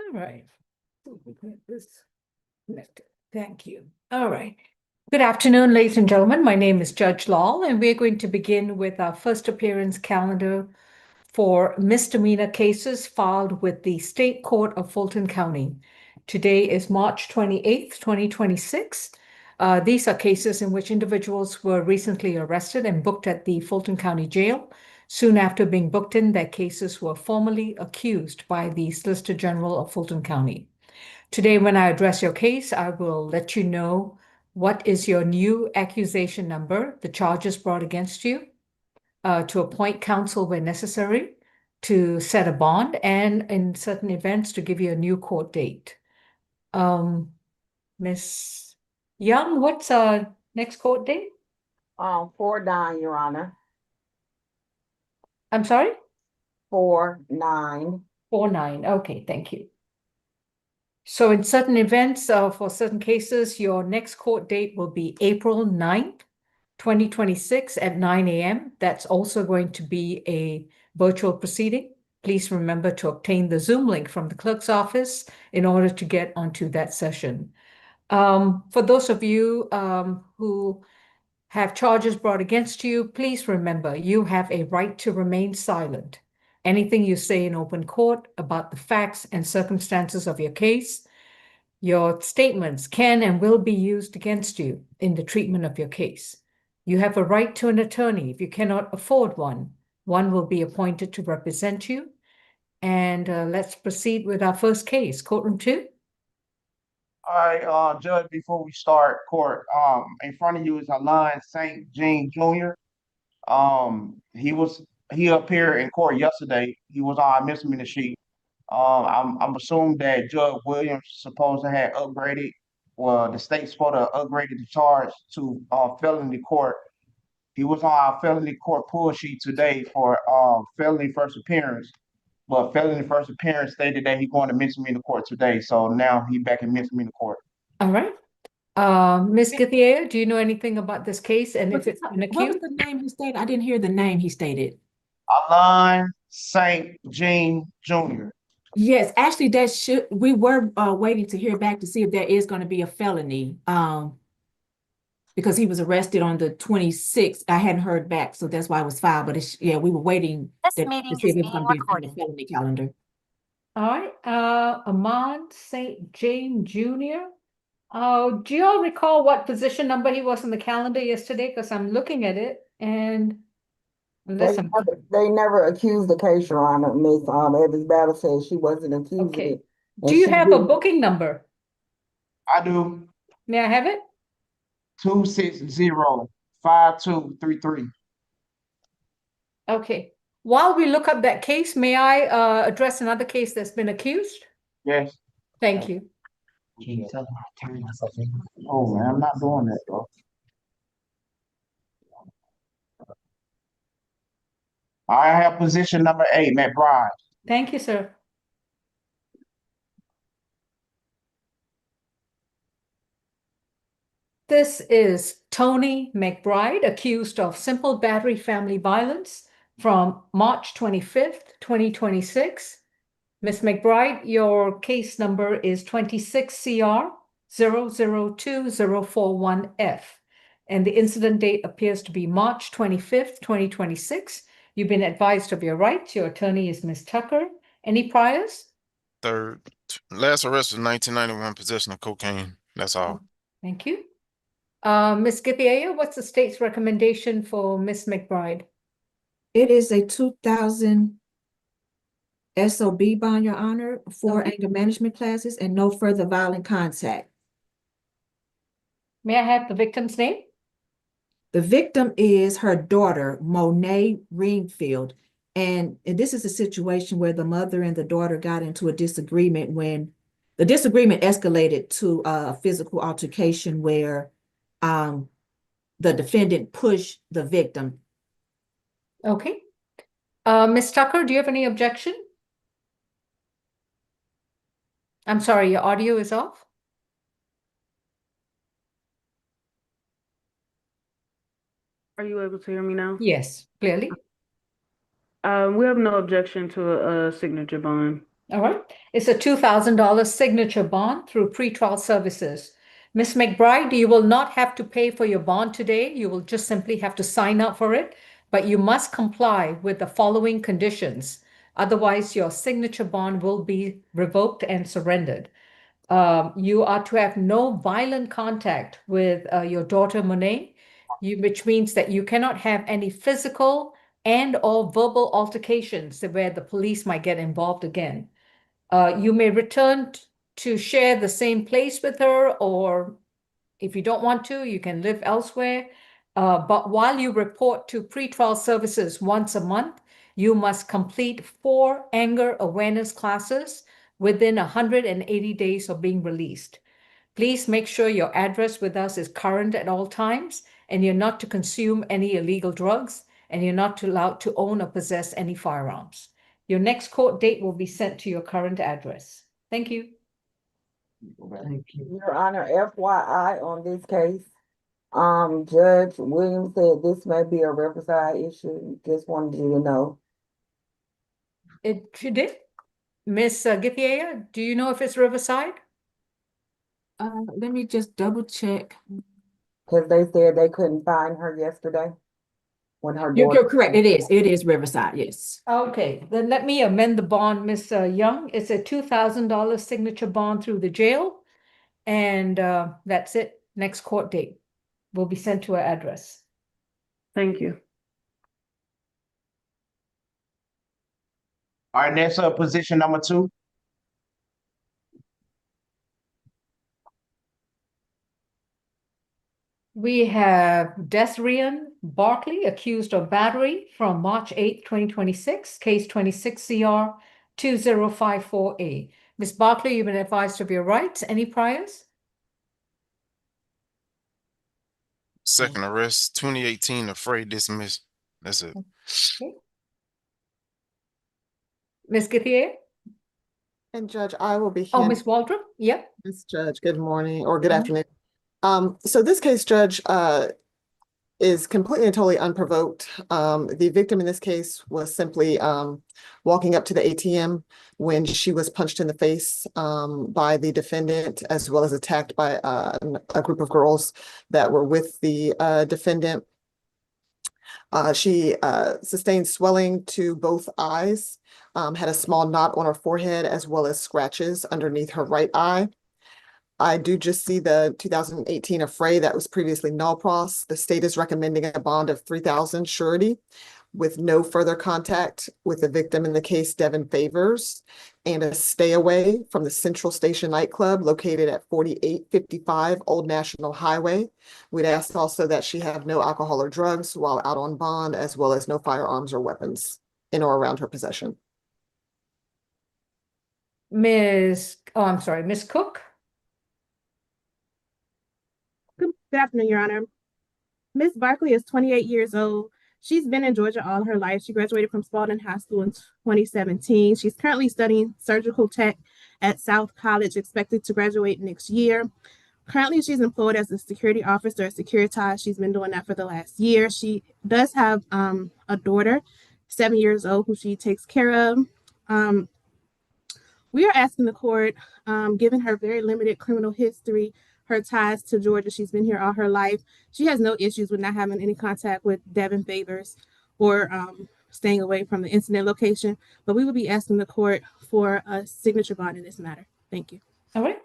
All right. This connected. Thank you. All right. Good afternoon, ladies and gentlemen. My name is Judge Lal, and we're going to begin with our first appearance calendar for misdemeanor cases filed with the State Court of Fulton County. Today is March 28th, 2026. These are cases in which individuals were recently arrested and booked at the Fulton County Jail. Soon after being booked in, their cases were formally accused by the Solicitor General of Fulton County. Today, when I address your case, I will let you know what is your new accusation number, the charges brought against you, to appoint counsel where necessary, to set a bond, and in certain events, to give you a new court date. Miss Young, what's our next court date? 4/9, Your Honor. I'm sorry? 4/9. 4/9. Okay, thank you. So in certain events, for certain cases, your next court date will be April 9th, 2026 at 9 a.m. That's also going to be a virtual proceeding. Please remember to obtain the Zoom link from the clerk's office in order to get onto that session. For those of you who have charges brought against you, please remember you have a right to remain silent. Anything you say in open court about the facts and circumstances of your case, your statements can and will be used against you in the treatment of your case. You have a right to an attorney. If you cannot afford one, one will be appointed to represent you. And let's proceed with our first case. Courtroom 2. All right, Judge, before we start court, in front of you is Alon St. Jean Jr. He appeared in court yesterday. He was on our misdemeanor sheet. I'm assuming that Judge Williams supposed to have upgraded, well, the state's supposed to upgraded the charge to felony court. He was on our felony court pull sheet today for felony first appearance. But felony first appearance stated that he's going to misdemeanor court today. So now he's back in misdemeanor court. All right. Ms. Guthier, do you know anything about this case and if it's been What was accused? the name he stated? I didn't hear the name he stated. Alon St. Jean Jr. Yes, actually, we were waiting to hear back to see if there is going to be a felony. Because he was arrested on the 26th. I hadn't heard back, so that's why it was filed. But yeah, we were waiting to see if it was going to be on the felony calendar. All right. Amon St. Jane Jr. Do you all recall what position number he was in the calendar yesterday? Because I'm looking at it and listen. They never accused the case, Your Honor. Ms. Evans Battle said she wasn't accused of Okay. it. Do you have a booking number? I do. May I have it? 260-5233. Okay. While we look up that case, may I address another case that's been accused? Yes. Thank you. Oh man, I'm not doing that though. I have position number 8, McBride. Thank you, sir. This is Tony McBride, accused of simple battery family violence from March 25th, 2026. Ms. McBride, your case number is 26CR002041F, and the incident date appears to be March 25th, 2026. You've been advised of your rights. Your attorney is Ms. Tucker. Any priors? Third. Last arrest was 1991, possession of cocaine. That's all. Thank you. Ms. Githier, what's the state's recommendation for Ms. McBride? It is a 2000 SOB bond, Your Honor, 4 anger management classes and no further violent contact. May I have the victim's name? The victim is her daughter, Monet Ringfield. And this is a situation where the mother and the daughter got into a disagreement when the disagreement escalated to a physical altercation where the defendant pushed the victim. Okay. Ms. Tucker, do you have any objection? I'm sorry, your audio is off. Are you able to hear me now? Yes, clearly. We have no objection to a signature bond. All right. It's a $2,000 signature bond through pretrial services. Ms. McBride, you will not have to pay for your bond today. You will just simply have to sign up for it, but you must comply with the following conditions. Otherwise, your signature bond will be revoked and surrendered. You are to have no violent contact with your daughter Monet, which means that you cannot have any physical and or verbal altercations where the police might get involved again. You may return to share the same place with her, or if you don't want to, you can live elsewhere. But while you report to pretrial services once a month, you must complete 4 anger awareness classes within 180 days of being released. Please make sure your address with us is current at all times, and you're not to consume any illegal drugs, and you're not allowed to own or possess any firearms. Your next court date will be sent to your current address. Thank you. Thank you. Your Honor, FYI on this case, Judge Williams said this may be a Riverside issue. Just wanted you to know. She did? Miss Githia, do you know if it's Riverside? Let me just double check. Because they said they couldn't find her yesterday when her You're daughter. correct. It is Riverside, yes. Okay, then let me amend the bond, Miss Young. It's a $2,000 signature bond through the jail. And that's it. Next court date will be sent to our address. Thank you. All right, next up, position number 2. We have Desrian Barkley, accused of battery from March 8th, 2026, case 26 CR 2054A. Ms. Barkley, you've been advised of your rights. Any priors? Second arrest, 2018, afraid dismissed. That's it. Okay. Ms. Githier? And Judge, I will be Oh, Ms. Waldron? Yep. Ms. Judge, good morning or good Mhm. afternoon. So this case, Judge, is completely and totally unprovoked. The victim in this case was simply walking up to the ATM when she was punched in the face by the defendant, as well as attacked by a group of girls that were with the defendant. She sustained swelling to both eyes, had a small knot on her forehead, as well as scratches underneath her right eye. I do just see the 2018 affray that was previously null pros. The state is recommending a bond of $3,000 surety with no further contact with the victim in the case, Devin Favors, and a stay away from the Central Station nightclub located at 4855 Old National Highway. We'd ask also that she have no alcohol or drugs while out on bond, as well as no firearms or weapons in or around her possession. Ms. Cook? Good afternoon, Your Honor. Ms. Barkley is 28 years old. She's been in Georgia all her life. She graduated from Spalding High School in 2017. She's currently studying surgical tech at South College, expected to graduate next year. Currently, she's employed as a security officer at Securitas. She's been doing that for the last year. She does have a daughter, 7 years old, who she takes care of. We are asking the court, given her very limited criminal history, her ties to Georgia, she's been here all her life. She has no issues with not having any contact with Devin Favors or staying away from the incident location. But we will be asking the court for a signature bond in this matter. Thank you. All right.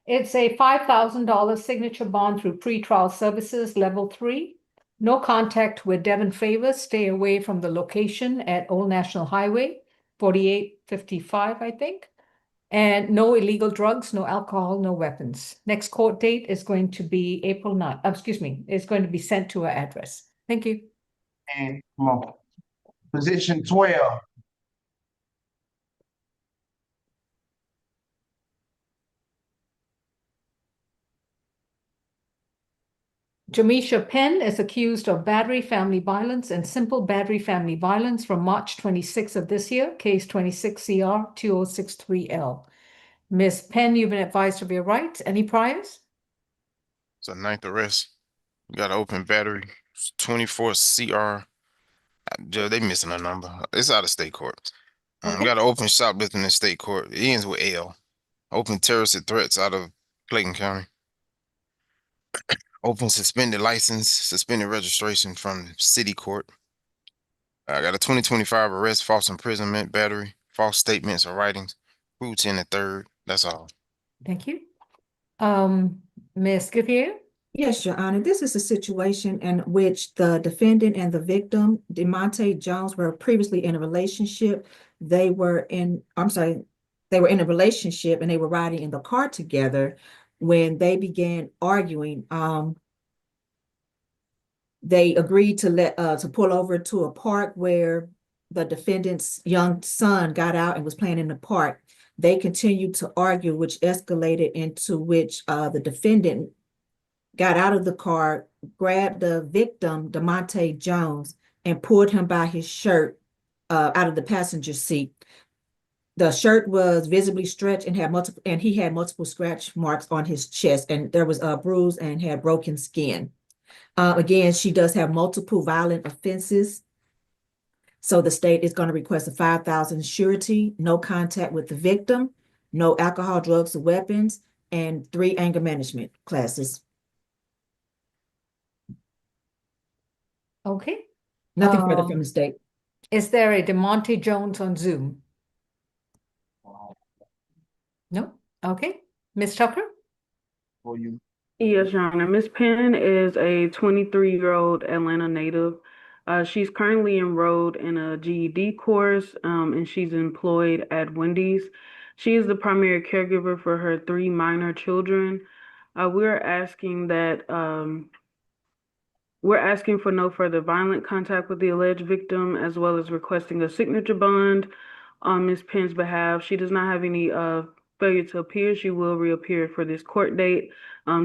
It's a $5,000 signature bond through pretrial services, level 3. No contact with Devin Favors. Stay away from the location at Old National Highway, 4855, I think. And no illegal drugs, no alcohol, no weapons. Next court date is going to be April 9th. It's going to be sent to our address. Thank you. And come on. Position 12. Jamisha Penn is accused of battery, family violence, and simple battery, family violence from March 26th of this year, case 26 CR 2063L. Ms. Penn, you've been advised of your rights. Any priors? It's a 9th arrest. We got an open battery, 24 CR. They missing a number. It's out of state court. Okay. Got an open shoplifting in state court. It ends with L. Open terrorist threats out of Clayton County. Open suspended license, suspended registration from city court. I got a 2025 arrest, false imprisonment, battery, false statements or writings, roots in the third. That's all. Thank you. Ms. Goodyear? Yes, Your Honor. This is a situation in which the defendant and the victim, DeMonte Jones, were previously in a relationship. They were in a relationship and they were riding in the car together when they began arguing. They agreed to pull over to a park where the defendant's young son got out and was playing in the park. They continued to argue, which escalated into which the defendant got out of the car, grabbed the victim, DeMonte Jones, and pulled him by his shirt out of the passenger seat. The shirt was visibly stretched and he had multiple scratch marks on his chest, and there was a bruise and had broken skin. Again, she does have multiple violent offenses. So the state is going to request a $5,000 surety, no contact with the victim, no alcohol, drugs, or weapons, and 3 anger management classes. Okay. Nothing further from the state. Is there a DeMonte Jones on Zoom? No? Okay. Ms. Tucker? For you. Yes, Your Honor. Ms. Penn is a 23-year-old Atlanta native. She's currently enrolled in a GED course, and she's employed at Wendy's. She is the primary caregiver for her 3 minor children. We're asking for no further violent contact with the alleged victim, as well as requesting a signature bond on Ms. Penn's behalf. She does not have any failure to appear. She will reappear for this court date.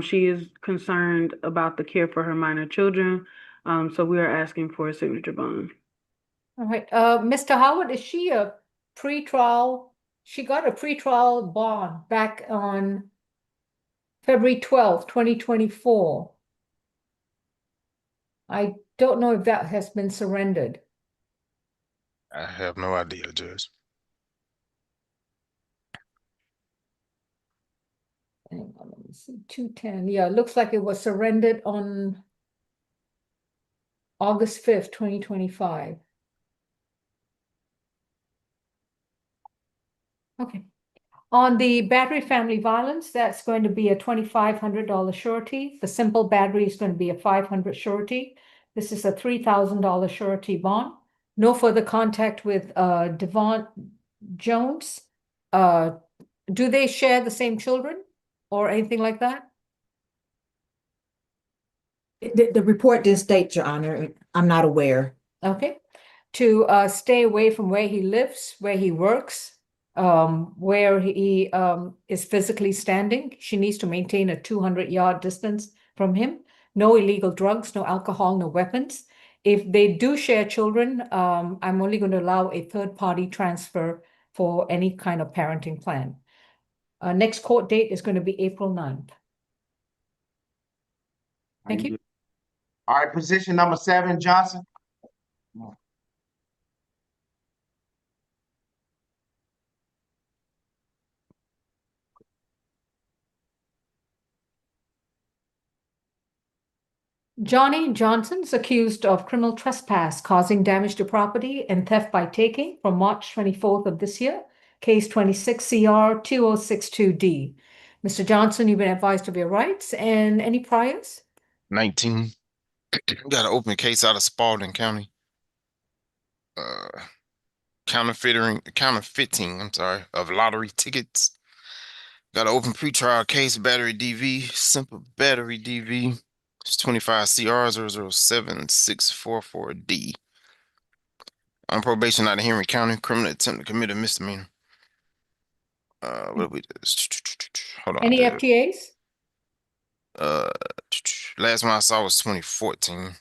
She is concerned about the care for her minor children, so we are asking for a signature bond. All right. Mr. Howard, is she a pretrial? She got a pretrial bond back on February 12th, 2024. I don't know if that has been surrendered. I have no idea, Judge. Hang on, let me see. 210. Yeah, it looks like it was surrendered on August 5th, 2025. Okay. On the battery family violence, that's going to be a $2,500 surety. The simple battery is going to be a $500 surety. This is a $3,000 surety bond. No further contact with Devon Jones. Do they share the same children or anything like that? The report didn't state, Your Honor. I'm not aware. Okay. To stay away from where he lives, where he works, where he is physically standing. She needs to maintain a 200-yard distance from him. No illegal drugs, no alcohol, no weapons. If they do share children, I'm only going to allow a third-party transfer for any kind of parenting plan. Next court date is going to be April 9th. Thank you. All right, position number 7, Johnson. Johnny Johnson is accused of criminal trespass, causing damage to property and theft by taking from March 24th of this year, case 26 CR 2062D. Mr. Johnson, you've been advised of your rights, and any priors? 19. Got an open case out of Spalding County. Counterfeiting, of lottery tickets. Got an open pretrial case, battery DV, simple battery DV. It's 25 CR 007644D. On probation out of Henry County, criminal attempt to commit a misdemeanor. What we hold on. Any FTAs? Last one I saw was 2014.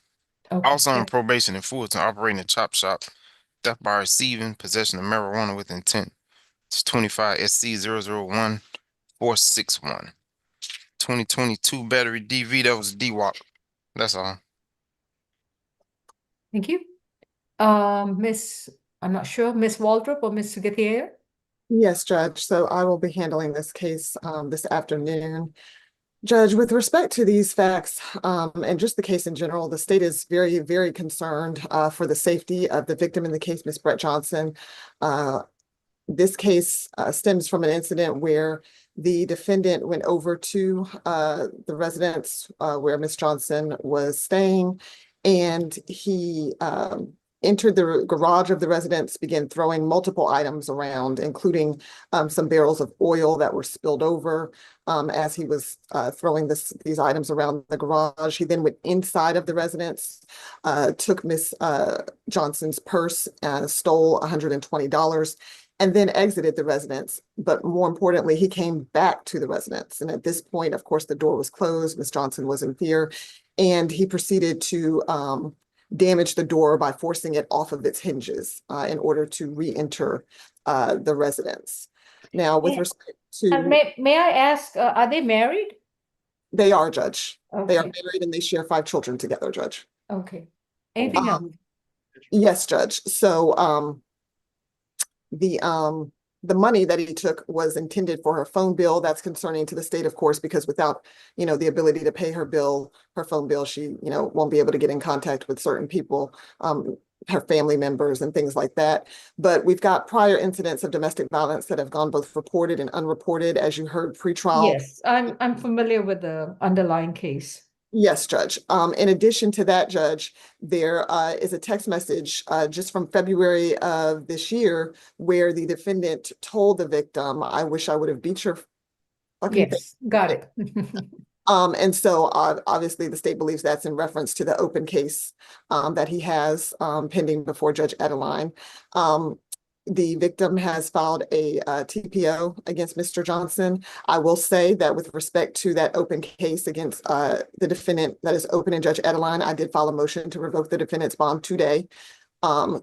Okay. Also on probation in Fulton, operating a chop shop, theft by receiving, possession of marijuana with intent. It's 25 SC 001461. 2022 battery DV, that was DWAP. That's all. Thank you. Miss I'm not sure, Ms. Waldrop or Mr. Gutierrez? Yes, Judge. So I will be handling this case this afternoon. Judge, with respect to these facts and just the case in general, the state is very, very concerned for the safety of the victim in the case, Ms. Brett Johnson. This case stems from an incident where the defendant went over to the residence where Ms. Johnson was staying, and he entered the garage of the residence, began throwing multiple items around, including some barrels of oil that were spilled over as he was throwing these items around the garage. He then went inside of the residence, took Ms. Johnson's purse, stole $120, and then exited the residence. But more importantly, he came back to the residence. And at this point, of course, the door was closed. Ms. Johnson was in fear, and he proceeded to damage the door by forcing it off of its hinges in order to re-enter the residence. Now, with respect to— May I ask, are they married? They are, Judge. They are Okay, married and they share 5 children together, Judge. okay. Anything else? Yes, Judge. So the money that he took was intended for her phone bill. That's concerning to the state, of course, because without, the ability to pay her bill, her phone bill, she, won't be able to get in contact with certain people, her family members and things like that. But we've got prior incidents of domestic violence that have gone both reported and unreported, as you heard pretrial. Yes, I'm familiar with the underlying case. Yes, Judge. In addition to that, Judge, there is a text message just from February of this year where the defendant told the victim, "I wish I would have beat your fucking face." Yes, got it. And so obviously the state believes that's in reference to the open case that he has pending before Judge Adeline. The victim has filed a TPO against Mr. Johnson. I will say that with respect to that open case against the defendant that is open in Judge Adeline, I did file a motion to revoke the defendant's bond today.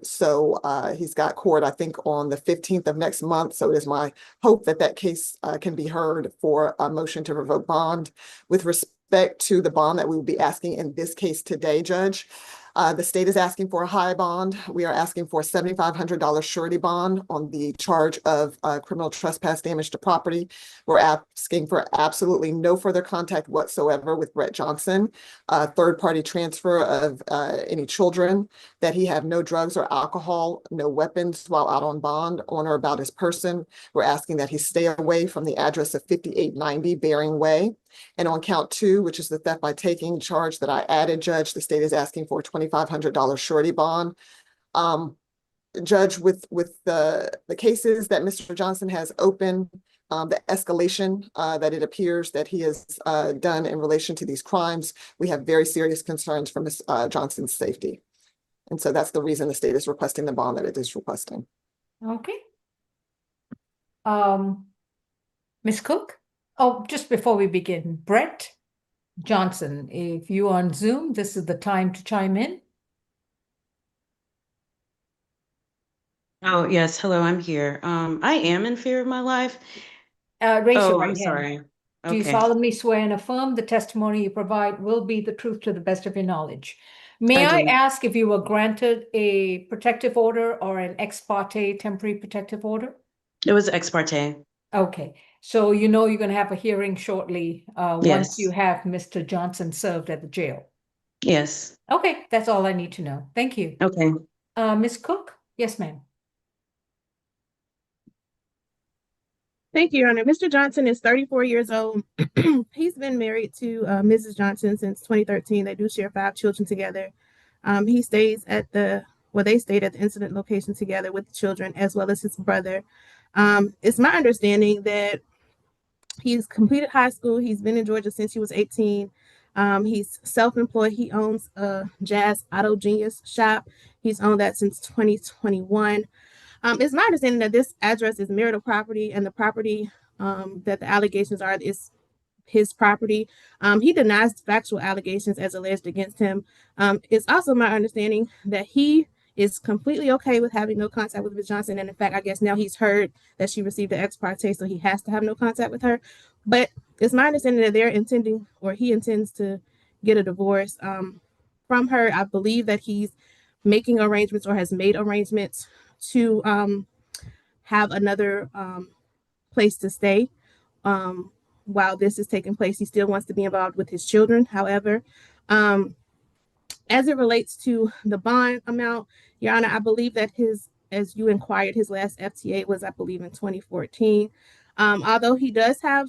So he's got court, I think, on the 15th of next month. So it is my hope that that case can be heard for a motion to revoke bond. With respect to the bond that we will be asking in this case today, Judge, the state is asking for a high bond. We are asking for a $7,500 surety bond on the charge of criminal trespass damage to property. We're asking for absolutely no further contact whatsoever with Brett Johnson, third-party transfer of any children, that he have no drugs or alcohol, no weapons while out on bond on or about his person. We're asking that he stay away from the address of 5890 Bering Way. And on count 2, which is the theft by taking charge that I added, Judge, the state is asking for a $2,500 surety bond. Judge, with the cases that Mr. Johnson has open, the escalation that it appears that he has done in relation to these crimes, we have very serious concerns for Ms. Johnson's safety. And so that's the reason the state is requesting the bond that it is requesting. Okay. Ms. Cook? Oh, just before we begin, Brett Johnson, if you're on Zoom, this is the time to chime in. Oh, yes. Hello, I'm here. I am in fear of my life. Raise your Oh, right I'm hand. sorry. Do you Okay. solemnly swear and affirm the testimony you provide will be the truth to the best of your knowledge? May I do. ask if you were granted a protective order or an ex parte temporary protective order? It was ex parte. Okay, so you know you're going to have a hearing shortly once Yes. you have Mr. Johnson served at the jail. Yes. Okay, that's all I need to know. Thank you. Okay. Ms. Cook? Yes, ma'am. Thank you, Your Honor. Mr. Johnson is 34 years old. He's been married to Mrs. Johnson since 2013. They do share 5 children together. He stays at they stayed at the incident location together with the children as well as his brother. It's my understanding that he's completed high school. He's been in Georgia since he was 18. He's self-employed. He owns a Jazz Auto Genius shop. He's owned that since 2021. It's my understanding that this address is marital property, and the property that the allegations are is his property. He denies factual allegations as alleged against him. It's also my understanding that he is completely okay with having no contact with Ms. Johnson. And in fact, I guess now he's heard that she received an ex parte, so he has to have no contact with her. But it's my understanding that they're intending, or he intends to get a divorce from her. I believe that he's making arrangements or has made arrangements to have another place to stay while this is taking place. He still wants to be involved with his children. However, as it relates to the bond amount, Your Honor, I believe that as you inquired, his last FTA was, I believe, in 2014. Although he does have,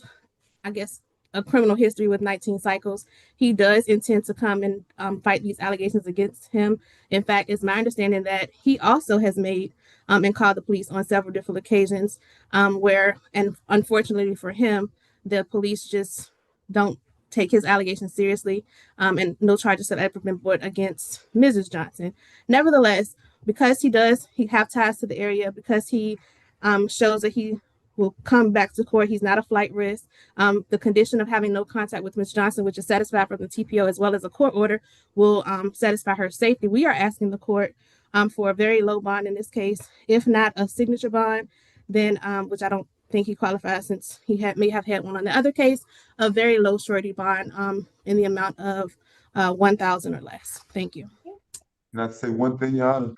I guess, a criminal history with 19 cycles, he does intend to come and fight these allegations against him. In fact, it's my understanding that he also has made and called the police on several different occasions where, and unfortunately for him, the police just don't take his allegations seriously, and no charges have ever been brought against Mrs. Johnson. Nevertheless, because he have ties to the area, because he shows that he will come back to court. He's not a flight risk. The condition of having no contact with Ms. Johnson, which is satisfied from the TPO as well as a court order, will satisfy her safety. We are asking the court for a very low bond in this case, if not a signature bond, then which I don't think he qualifies since he may have had one on the other case, a very low surety bond in the amount of $1,000 or less. Thank you. Can I say one thing, Your Honor?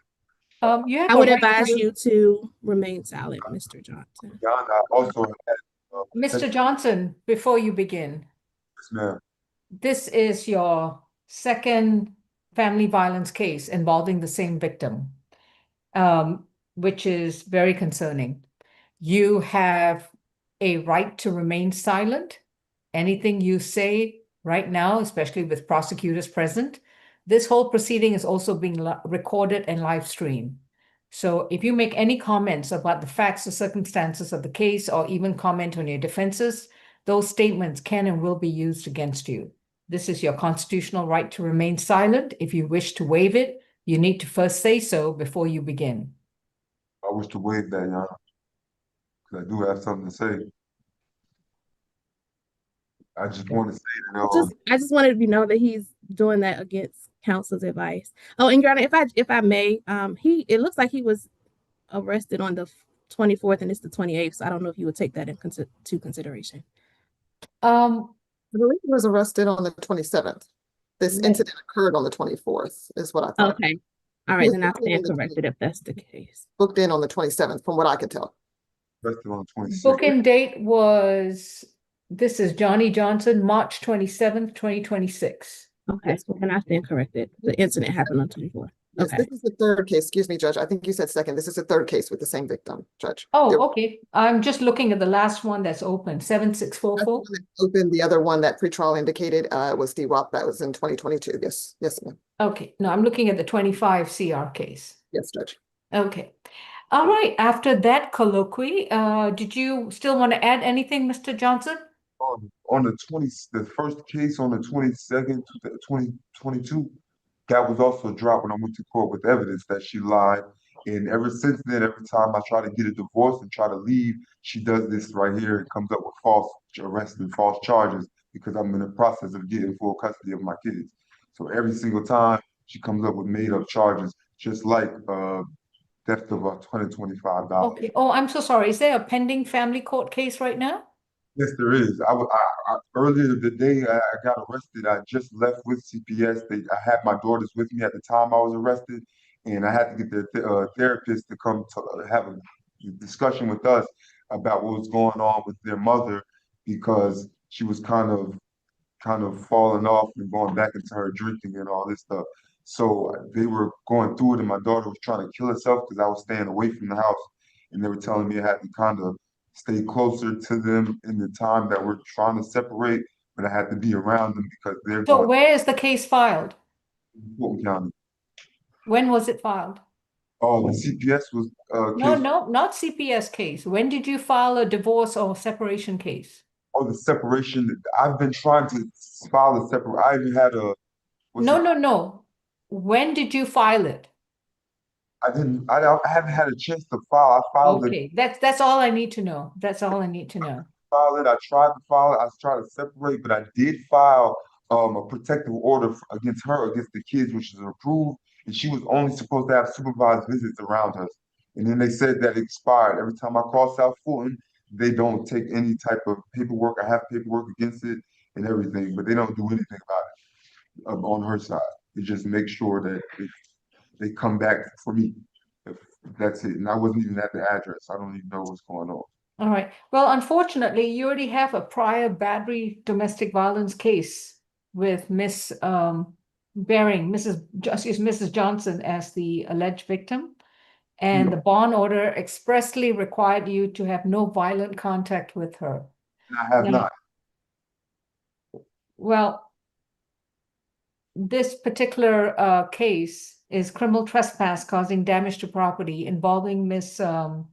You have I a would right advise to- you to remain silent, Mr. Johnson. Your Honor, I also had, Mr. Johnson, before you begin, yes, ma'am. this is your second family violence case involving the same victim, which is very concerning. You have a right to remain silent. Anything you say right now, especially with prosecutors present, this whole proceeding is also being recorded and live streamed. So if you make any comments about the facts or circumstances of the case, or even comment on your defenses, those statements can and will be used against you. This is your constitutional right to remain silent. If you wish to waive it, you need to first say so before you begin. I wish to waive that, Your Honor, because I do have something to say. I just want to say that, I just wanted to know that he's doing that against counsel's advice. Oh, and Your Honor, if I may, it looks like he was arrested on the 24th and it's the 28th. So I don't know if you would take that into consideration. I believe he was arrested on the 27th. This Yeah. incident occurred on the 24th, is what I thought. Okay. All right, then I stand corrected if that's the case. Booked in on the 27th, from what I could tell. arrested on the 26th. Booking date was, this is Johnny Johnson, March 27th, 2026. Okay, so then I stand corrected. The incident happened on 24th. Yes, Okay. this is the third case. Excuse me, Judge. I think you said second. This is the third case with the same victim, Judge. Oh, There- okay. I'm just looking at the last one that's open, that's 7644. the one that opened. The other one that pretrial indicated was DWAP. That was in 2022. Yes, yes, ma'am. Okay, no, I'm looking at the 25 CR case. Yes, Judge. Okay. All right, after that colloquy, did you still want to add anything, Mr. Johnson? On the first case on the 22nd, 2022, that was also dropped when I went to court with evidence that she lied. And ever since then, every time I try to get a divorce and try to leave, she does this right here and comes up with false arrests and false charges because I'm in the process of getting full custody of my kids. So every single time she comes up with made up charges, just like theft of $125. Okay. Oh, I'm so sorry. Is there a pending family court case right now? Yes, there is. Earlier today, I got arrested. I just left with CPS. I had my daughters with me at the time I was arrested, and I had to get their therapist to come to have a discussion with us about what was going on with their mother because she was kind of falling off and going back into her drinking and all this stuff. So they were going through it, and my daughter was trying to kill herself because I was staying away from the house, and they were telling me I had to kind of stay closer to them in the time that we're trying to separate, but I had to be around them because they're So going where is the case filed? to Fulton County. When was it filed? Oh, the CPS was No, case. no, not CPS case. When did you file a divorce or separation case? Oh, the separation. I've been trying to file a separate. I even had a. No. When did you file it? I didn't. I haven't had a chance to file. I filed it. Okay, that's all I need to know. That's all I need to know. File it. I tried to file it. I tried to separate, but I did file a protective order against her, against the kids, which is approved, and she was only supposed to have supervised visits around us. And then they said that it expired. Every time I call South Fulton, they don't take any type of paperwork. I have paperwork against it and everything, but they don't do anything about it on her side. They just make sure that they come back for me That's it. And I wasn't even at the address. I don't even know what's going on. All right. Well, unfortunately, you already have a prior battery domestic violence case with Mrs. Johnson as the alleged victim. And the bond order expressly required you to have no violent contact with her. And I have Now, not. well, this particular case is criminal trespass causing damage to property involving Miss Your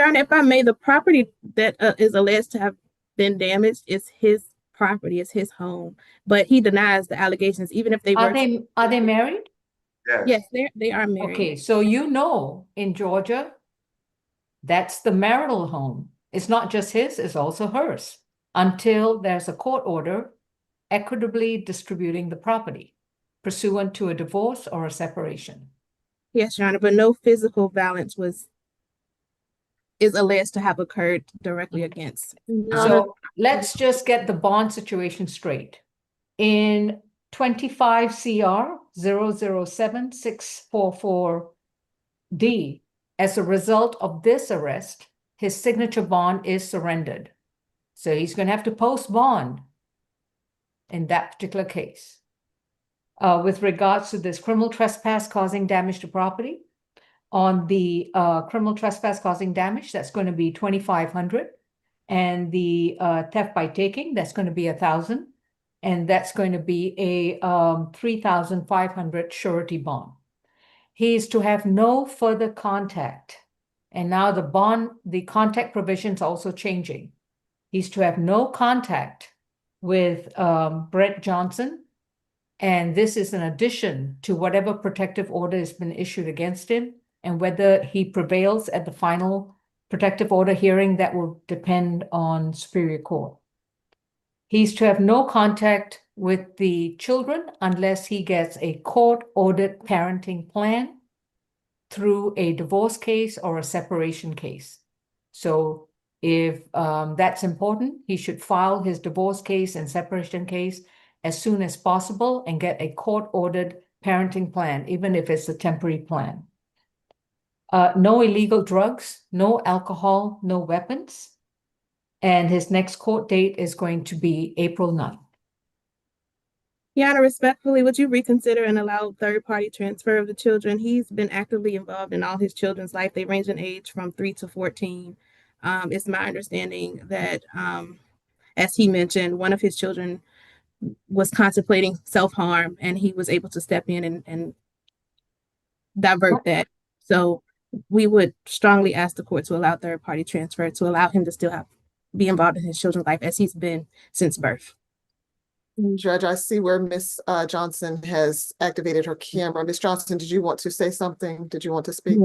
Honor, if I may, the property that is alleged to have been damaged is his property, is his home, but he denies the allegations, even if they were. Are they married? Yes, they are married. Okay, so in Georgia, that's the marital home. It's not just his, it's also hers, until there's a court order equitably distributing the property pursuant to a divorce or a separation. Yes, Your Honor, but no physical violence is alleged to have occurred directly against. So let's just get the bond situation straight. In 25 CR 007644D, as a result of this arrest, his signature bond is surrendered. So he's going to have to post bond in that particular case. With regards to this criminal trespass causing damage to property, on the criminal trespass causing damage, that's going to be $2,500, and the theft by taking, that's going to be $1,000, and that's going to be a $3,500 surety bond. He is to have no further contact, and now the contact provisions are also changing. He's to have no contact with Brett Johnson, and this is in addition to whatever protective order has been issued against him. And whether he prevails at the final protective order hearing, that will depend on Superior Court. He's to have no contact with the children unless he gets a court-ordered parenting plan through a divorce case or a separation case. So if that's important, he should file his divorce case and separation case as soon as possible and get a court-ordered parenting plan, even if it's a temporary plan. No illegal drugs, no alcohol, no weapons. And his next court date is going to be April 9th. Your Honor, respectfully, would you reconsider and allow third-party transfer of the children? He's been actively involved in all his children's life. They range in age from 3 to 14. It's my understanding that, as he mentioned, one of his children was contemplating self-harm, and he was able to step in and divert that. So we would strongly ask the court to allow third-party transfer, to allow him to still be involved in his children's life as he's been since birth. Judge, I see where Ms. Johnson has activated her camera. Ms. Johnson, did you want to say something? Did you want to speak?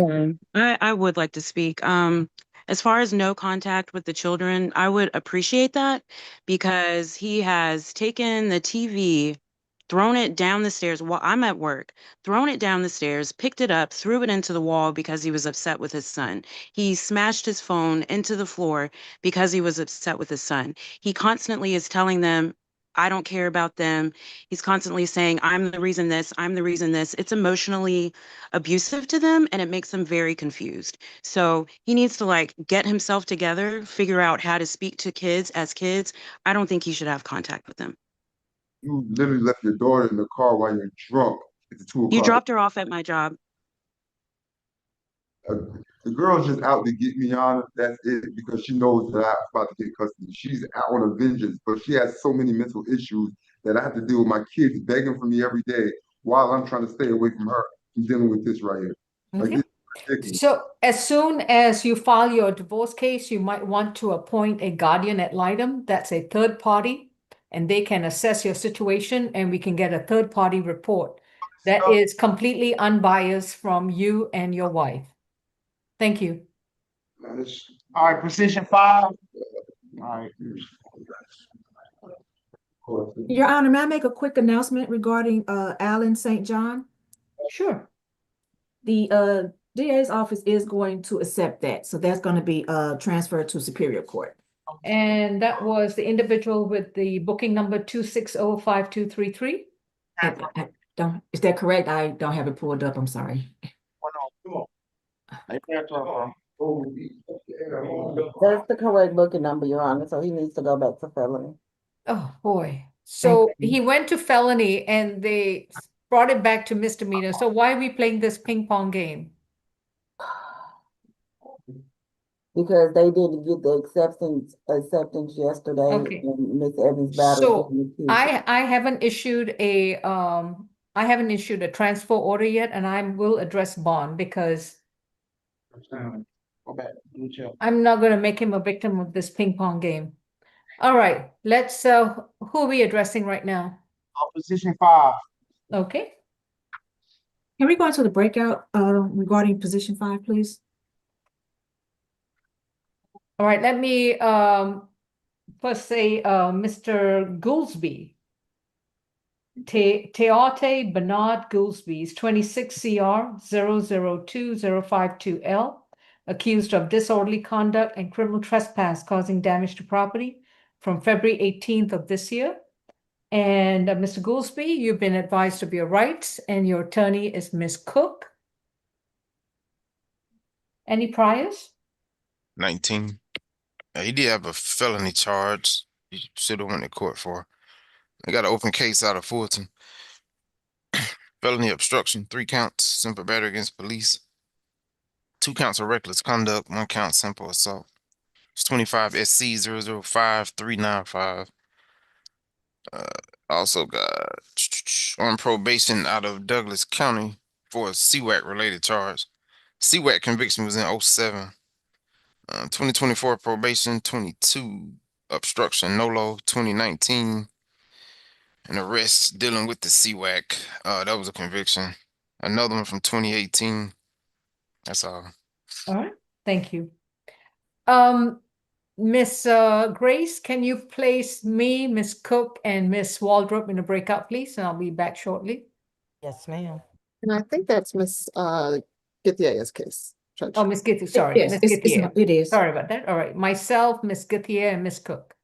Yeah, I would like to speak. As far as no contact with the children, I would appreciate that because he has taken the TV, thrown it down the stairs while I'm at work, thrown it down the stairs, picked it up, threw it into the wall because he was upset with his son. He smashed his phone into the floor because he was upset with his son. He constantly is telling them, I don't care about them. He's constantly saying, I'm the reason this, I'm the reason this. It's emotionally abusive to them and it makes them very confused. So he needs to get himself together, figure out how to speak to kids as kids. I don't think he should have contact with them. You literally left your daughter in the car while you're drunk at the 2 o'clock. You dropped her off at my job. The girl's just out to get me on. That's it, because she knows that I'm about to get custody. She's out on a vengeance, but she has so many mental issues that I have to deal with my kids begging for me every day while I'm trying to stay away from her and dealing with this right here. Okay. This is ridiculous. So as soon as you file your divorce case, you might want to appoint a guardian ad litem. That's a third party, and they can assess your situation, and we can get a third party report that is completely unbiased from you and your wife. Thank you. All right, position 5. All right. Your Honor, may I make a quick announcement regarding Alan St. John? Sure. The DA's office is going to accept that, so that's going to be transferred to Superior Court. And that was the individual with the booking number 2605233. Is that correct? I don't have it pulled up. I'm sorry. Come on. They fair to her, bro. That's the correct booking number, Your Honor, so he needs to go back to felony. Oh, boy. Thank So you. he went to felony and they brought it back to misdemeanor. So why are we playing this ping pong game? Because they didn't get the acceptance yesterday, Okay. and Ms. Evans battled. So I haven't issued a transfer order yet, and I will address bond because Go back, do chill. I'm not gonna make him a victim of this ping pong game. All right, let's who are we addressing right now? Position 5. Okay. Can we go into the breakout regarding position 5, please? All right, let me first say Mr. Goulsby. Teote Bernard Goulsby is 26 CR 002-052L, accused of disorderly conduct and criminal trespass causing damage to property from February 18th of this year. And Mr. Goulsby, you've been advised of your rights, and your attorney is Ms. Cook. Any priors? 19. He did have a felony charge. He should have went to court for. I got an open case out of Fulton. Felony obstruction, 3 counts, simple battery against police. 2 counts of reckless conduct, 1 count simple assault. It's 25 SC 005-395. Also got on probation out of Douglas County for a CWAC related charge. CWAC conviction was in 07. 2024 probation, 22 obstruction, NOLO, 2019. An arrest dealing with the CWAC. That was a conviction. Another one from 2018. That's all. All right, thank you. Miss Grace, can you place me, Miss Cook, and Miss Waldrop in a breakout, please? And I'll be back shortly. Yes, ma'am. And I think that's Miss Githya's case, Judge. Oh, Miss Githier, sorry, Yes, Miss it's Githier. it is. Sorry about that. All right, myself, Miss Githier, and Miss Cook.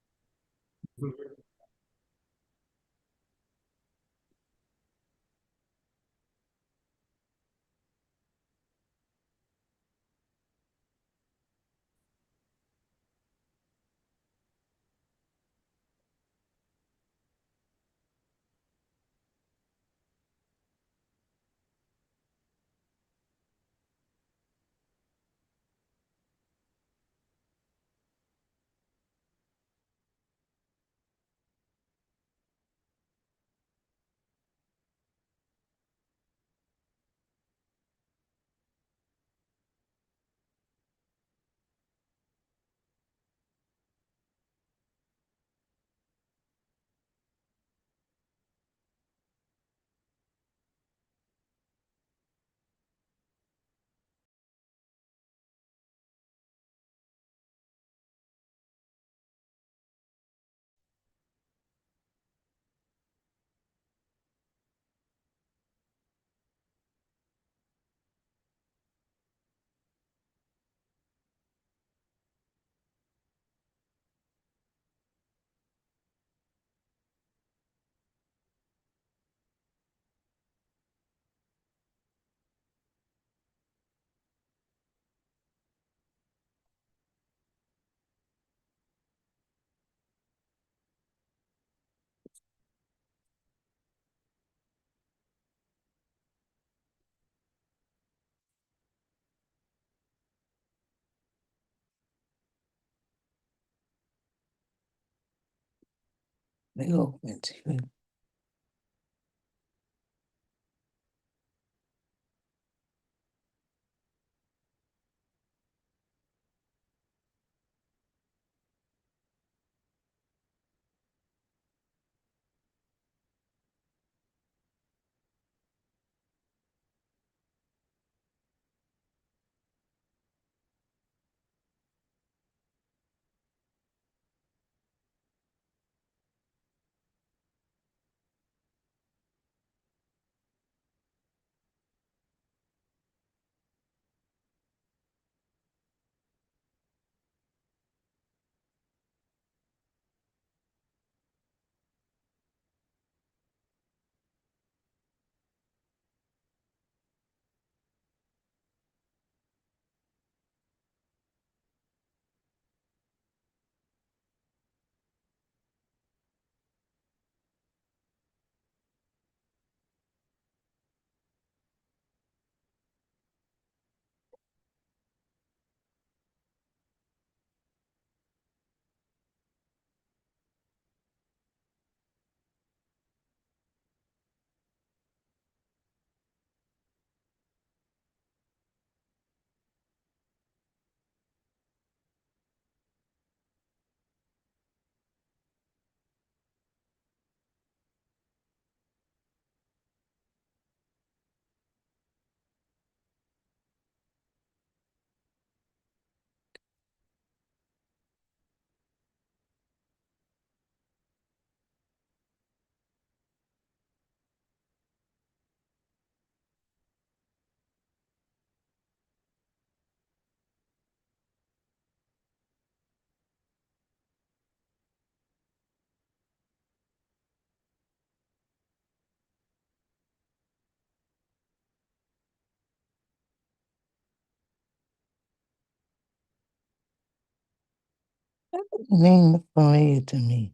Name looked familiar to me.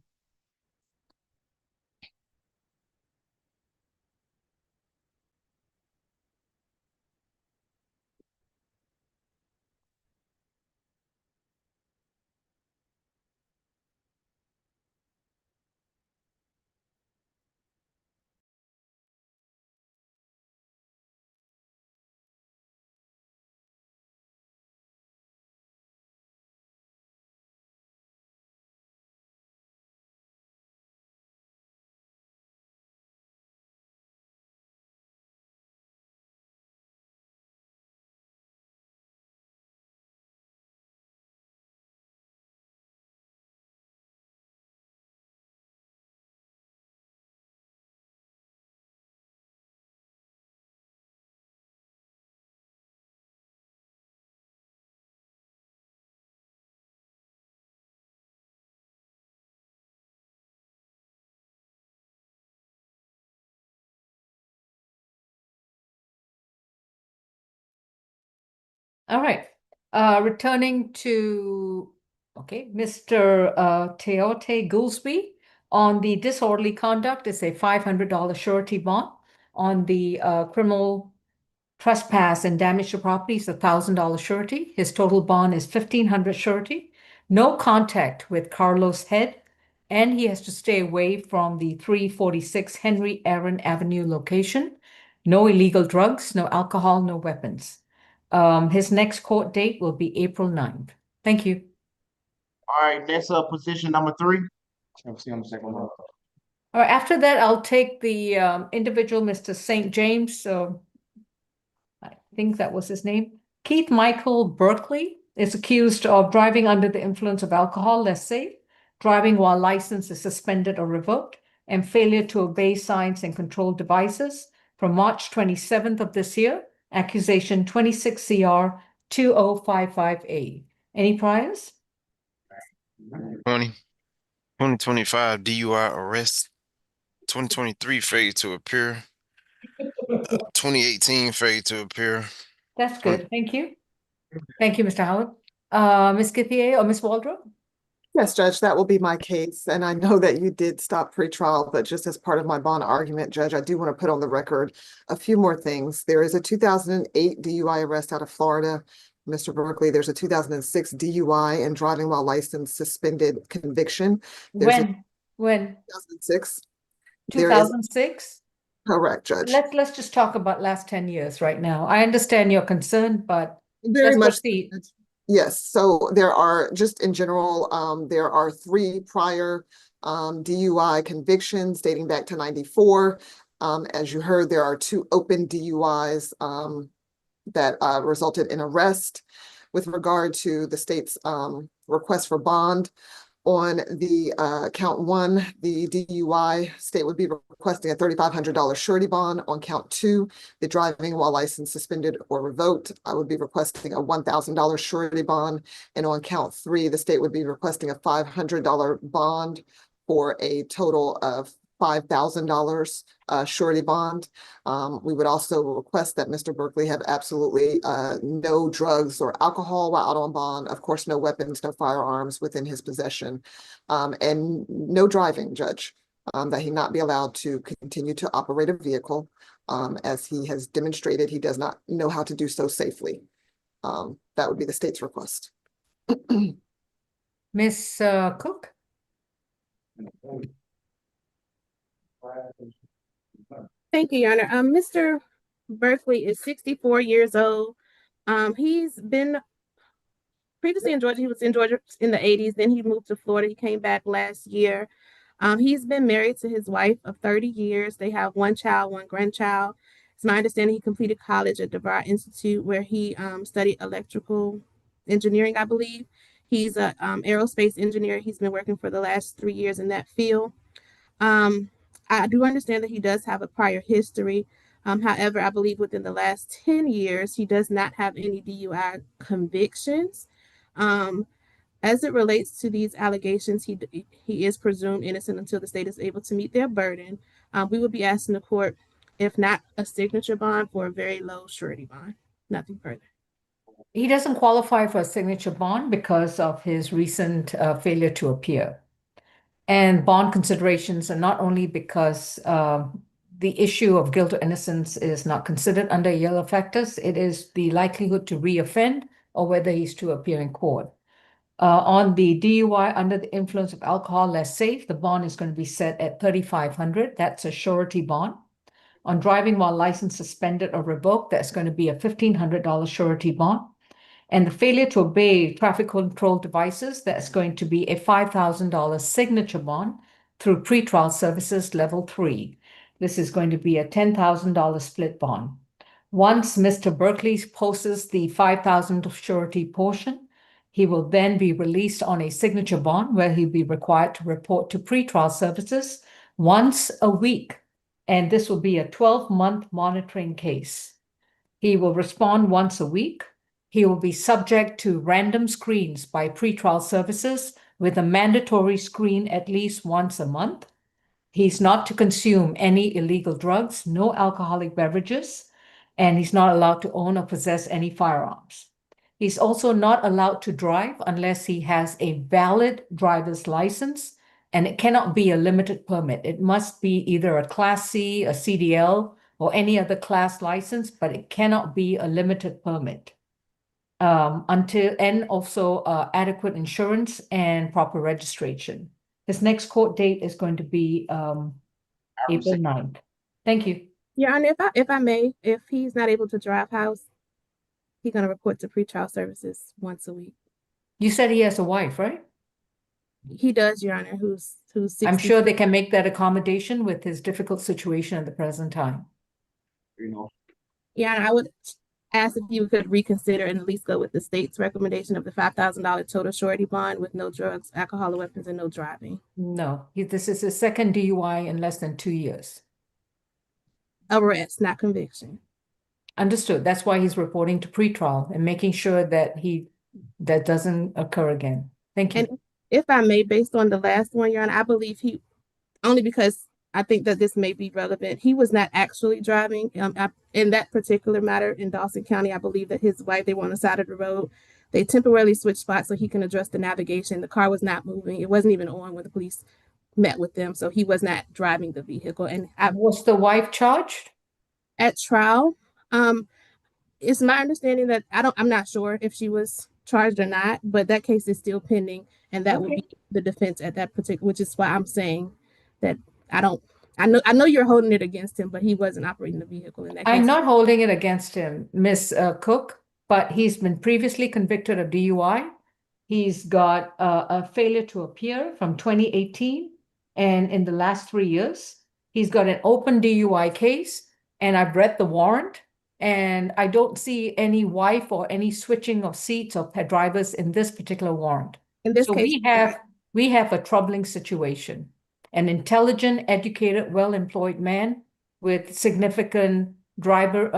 All right. Returning to, okay, Mr. Teote Goulsby on the disorderly conduct is a $500 surety bond. On the criminal trespass and damage to property is $1,000 surety. His total bond is $1,500 surety. No contact with Carlos Head, and he has to stay away from the 346 Henry Aaron Avenue location. No illegal drugs, no alcohol, no weapons. His next court date will be April 9th. Thank you. All right, next up, position number 3. Let's see on the second row. All right, after that, I'll take the individual, Mr. St. James. So I think that was his name. Keith Michael Berkeley is accused of driving under the influence of alcohol, let's say, driving while license is suspended or revoked, and failure to obey signs and control devices from March 27th of this year. Accusation 26 CR 2055A. Any priors? 2025 DUI arrest, 2023 failure to appear, 2018 failure to appear. That's good. Thank you. Thank you, Mr. Howard. Ms. Githier or Ms. Waldrop? Yes, Judge, that will be my case. And I know that you did stop pretrial, but just as part of my bond argument, Judge, I do want to put on the record a few more things. There is a 2008 DUI arrest out of Florida. Mr. Berkeley, there's a 2006 DUI and driving while licensed suspended conviction. When? 2006. 2006? Correct, Judge. Let's just talk about last 10 years right now. I understand your concern, but Very let's much. proceed. Yes, so there are, just in general, there are 3 prior DUI convictions dating back to 94. As you heard, there are 2 open DUIs that resulted in arrest. With regard to the state's request for bond, on the count 1, the DUI, state would be requesting a $3,500 surety bond. On count 2, the driving while license suspended or revoked, I would be requesting a $1,000 surety bond. And on count 3, the state would be requesting a $500 bond for a total of $5,000 surety bond. We would also request that Mr. Berkeley have absolutely no drugs or alcohol while out on bond. Of course, no weapons, no firearms within his possession, and no driving, Judge, that he not be allowed to continue to operate a vehicle as he has demonstrated he does not know how to do so safely. That would be the state's request. Ms. Cook? Thank you, Your Honor. Mr. Berkeley is 64 years old. He's been previously in Georgia. He was in Georgia in the 80s. Then he moved to Florida. He came back last year. He's been married to his wife of 30 years. They have 1 child, 1 grandchild. It's my understanding he completed college at DeVry Institute, where he studied electrical engineering, I believe. He's an aerospace engineer. He's been working for the last 3 years in that field. I do understand that he does have a prior history. However, I believe within the last 10 years, he does not have any DUI convictions. As it relates to these allegations, he is presumed innocent until the state is able to meet their burden. We will be asking the court, if not a signature bond, for a very low surety bond. Nothing further. He doesn't qualify for a signature bond because of his recent failure to appear. And bond considerations are not only because the issue of guilt or innocence is not considered under yellow factors, it is the likelihood to reoffend or whether he's to appear in court. On the DUI under the influence of alcohol, less safe, the bond is going to be set at $3,500. That's a surety bond. On driving while license suspended or revoked, that's going to be a $1,500 surety bond. And the failure to obey traffic control devices, that's going to be a $5,000 signature bond through pretrial services level 3. This is going to be a $10,000 split bond. Once Mr. Berkeley posts the $5,000 surety portion, he will then be released on a signature bond where he'll be required to report to pretrial services once a week. And this will be a 12-month monitoring case. He will respond once a week. He will be subject to random screens by pretrial services with a mandatory screen at least once a month. He's not to consume any illegal drugs, no alcoholic beverages, and he's not allowed to own or possess any firearms. He's also not allowed to drive unless he has a valid driver's license, and it cannot be a limited permit. It must be either a Class C, a CDL, or any other class license, but it cannot be a limited permit. And also adequate insurance and proper registration. His next court date is going to be April 9th. Thank you. Your Honor, if I may, if he's not able to drive house, he's going to report to pretrial services once a week. You said he has a wife, right? He does, Your Honor, who's 60. I'm sure they can make that accommodation with his difficult situation at the present time. Yeah, and I would ask if you could reconsider and at least go with the state's recommendation of the $5,000 total surety bond with no drugs, alcohol, or weapons, and no driving. No, this is his second DUI in less than 2 years. Arrest, not conviction. Understood. That's why he's reporting to pretrial and making sure that that doesn't occur again. Thank you. And if I may, based on the last one, Your Honor, I believe only because I think that this may be relevant. He was not actually driving. In that particular matter in Dawson County, I believe that his wife, they were on the side of the road. They temporarily switched spots so he can adjust the navigation. The car was not moving. It wasn't even on when the police met with them. So he was not driving the vehicle. And was the wife charged? At trial, it's my understanding that I'm not sure if she was charged or not, but that case is still pending. And that would be the defense at that particular, which is why I'm saying that I know you're holding it against him, but he wasn't operating the vehicle in that case. I'm not holding it against him, Miss Cook, but he's been previously convicted of DUI. He's got a failure to appear from 2018, and in the last 3 years, he's got an open DUI case, and I've read the warrant, and I don't see any wife or any switching of seats or drivers in this particular warrant. In this case, we have a troubling situation. An intelligent, educated, well-employed man with significant driver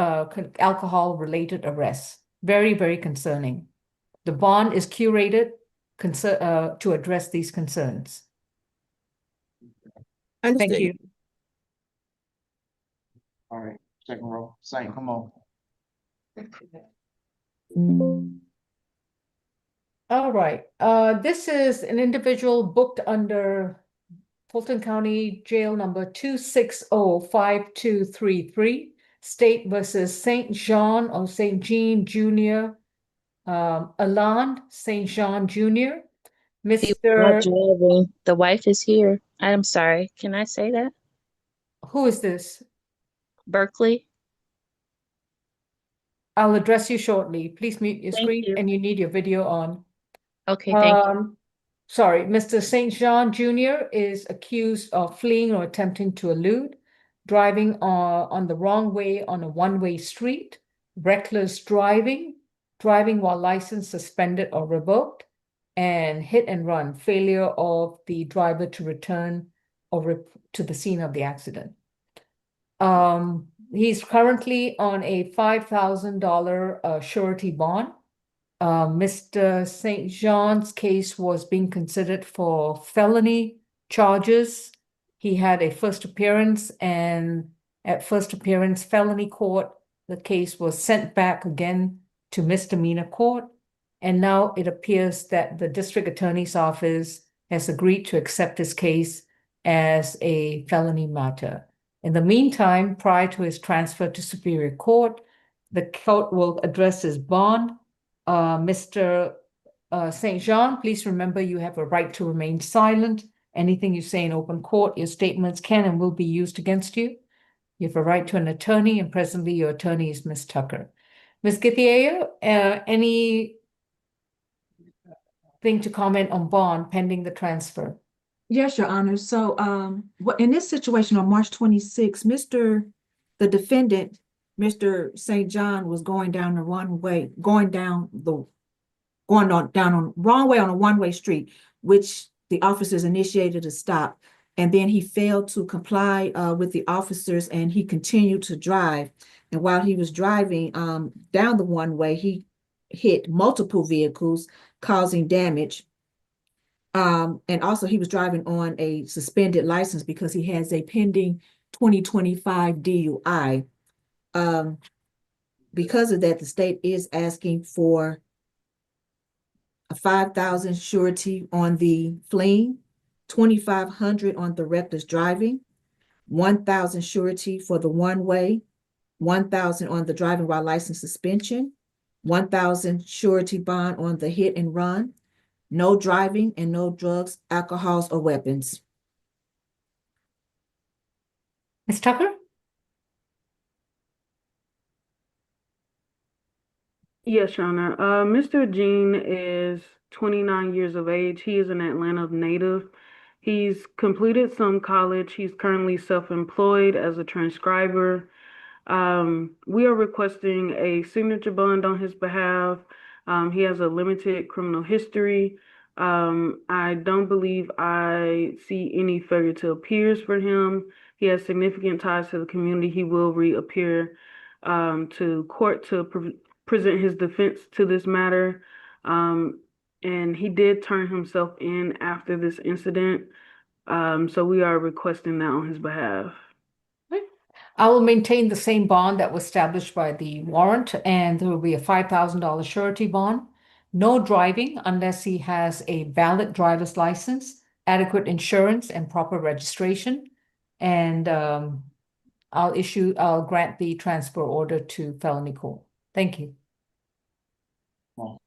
alcohol-related arrests. Very, very concerning. The bond is curated to address these concerns. Understood. Thank you. All right, second row. Saint, come on. All right. This is an individual booked under Fulton County Jail number 2605233, State versus St. Jean or St. Jean Jr. Aland St. Jean Jr. Mr. The wife is here. I'm sorry. Can I say that? Who is this? Berkeley. I'll address you shortly. Please mute your screen and you need your video on. Okay, thank you. Sorry, Mr. St. Jean Jr. is accused of fleeing or attempting to elude, driving on the wrong way on a one-way street, reckless driving, driving while license suspended or revoked, and hit and run, failure of the driver to return to the scene of the accident. He's currently on a $5,000 surety bond. Mr. St. Jean's case was being considered for felony charges. He had a first appearance, and at first appearance felony court, the case was sent back again to misdemeanor court. And now it appears that the district attorney's office has agreed to accept his case as a felony matter. In the meantime, prior to his transfer to Superior Court, the court will address his bond. Mr. St. Jean, please remember you have a right to remain silent. Anything you say in open court, your statements can and will be used against you. You have a right to an attorney, and presently your attorney is Ms. Tucker. Ms. Githea, any thing to comment on bond pending the transfer? Yes, Your Honor. So, in this situation on March 26, the defendant, Mr. St. John, was going down the wrong way, down on wrong way on a one-way street, which the officers initiated a stop. And then he failed to comply with the officers, and he continued to drive. And while he was driving down the one way, he hit multiple vehicles, causing damage. And also he was driving on a suspended license because he has a pending 2025 DUI. Because of that, the state is asking for a $5,000 surety on the fleeing, $2,500 on the reckless driving, $1,000 surety for the one-way, $1,000 on the driving while license suspension, $1,000 surety bond on the hit and run, no driving, and no drugs, alcohols, or weapons. Ms. Tucker? Yes, Shauna. Mr. Jean is 29 years of age. He is an Atlanta native. He's completed some college. He's currently self-employed as a transcriber. We are requesting a signature bond on his behalf. He has a limited criminal history. I don't believe I see any failure to appears for him. He has significant ties to the community. He will reappear to court to present his defense to this matter. And he did turn himself in after this incident. So we are requesting that on his behalf. I will maintain the same bond that was established by the warrant, and there will be a $5,000 surety bond. No driving unless he has a valid driver's license, adequate insurance, and proper registration. And I'll grant the transfer order to felony court. Thank you. I'll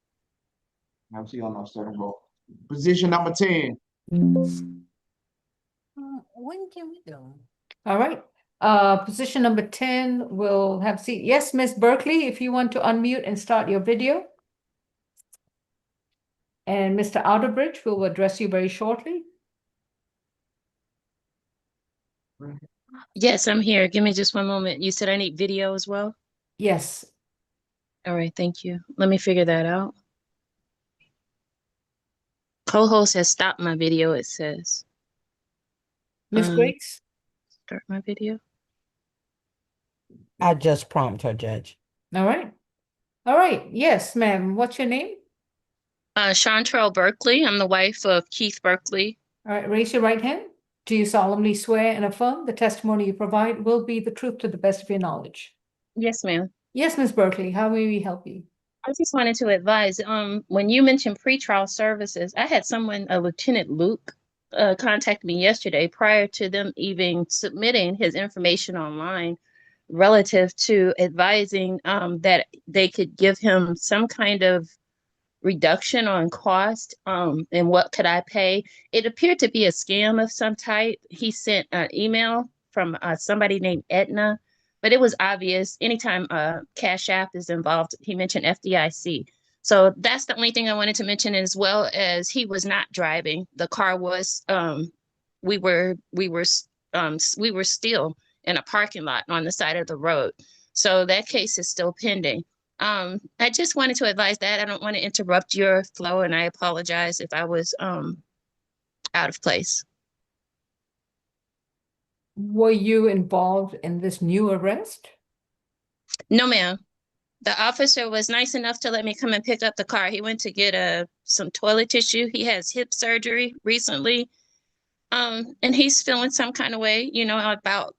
see you on our second vote. Position number 10. When can we do? All right. Position number 10 will have seat. Yes, Ms. Berkeley, if you want to unmute and start your video. And Mr. Outerbridge will address you very shortly. Yes, I'm here. Give me just one moment. You said I need video as well? Yes. All right, thank you. Let me figure that out. Co-host has stopped my video, it says. Ms. Griggs? Start my video. I just prompt her, Judge. All right. All right. Yes, ma'am. What's your name? Shantrell Berkeley. I'm the wife of Keith Berkeley. All right. Raise your right hand. Do you solemnly swear and affirm the testimony you provide will be the truth to the best of your knowledge? Yes, ma'am. Yes, Ms. Berkeley. How may we help you? I just wanted to advise, when you mentioned pretrial services, I had someone, Lieutenant Luke, contact me yesterday prior to them even submitting his information online relative to advising that they could give him some kind of reduction on cost and what could I pay. It appeared to be a scam of some type. He sent an email from somebody named Edna, but it was obvious anytime Cash App is involved. He mentioned FDIC. So that's the only thing I wanted to mention, as well as he was not driving. The car was, we were still in a parking lot on the side of the road. So that case is still pending. I just wanted to advise that. I don't want to interrupt your flow, and I apologize if I was out of place. Were you involved in this new arrest? No, ma'am. The officer was nice enough to let me come and pick up the car. He went to get some toilet tissue. He has hip surgery recently. And he's feeling some kind of way, about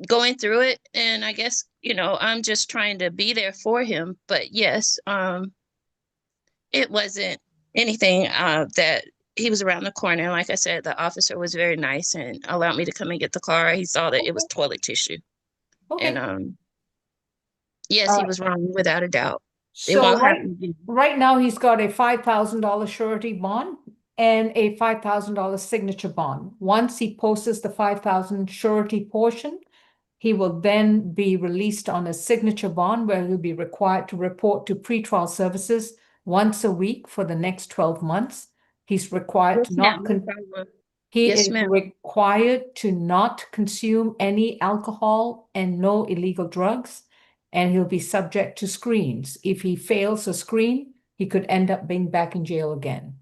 going through it. And I guess, I'm just trying to be there for him. But yes, it wasn't anything that he was around the corner. Like I said, the officer was very nice and allowed me to come and get the car. He saw that it was toilet tissue. Okay. And yes, he was wrong without a doubt. It So won't happen again. right now he's got a $5,000 surety bond and a $5,000 signature bond. Once he posts the 5,000 surety portion, he will then be released on a signature bond where he'll be required to report to pretrial services once a week for the next 12 months. He's required to not He Yes, is ma'am. required to not consume any alcohol and no illegal drugs, and he'll be subject to screens. If he fails a screen, he could end up being back in jail again.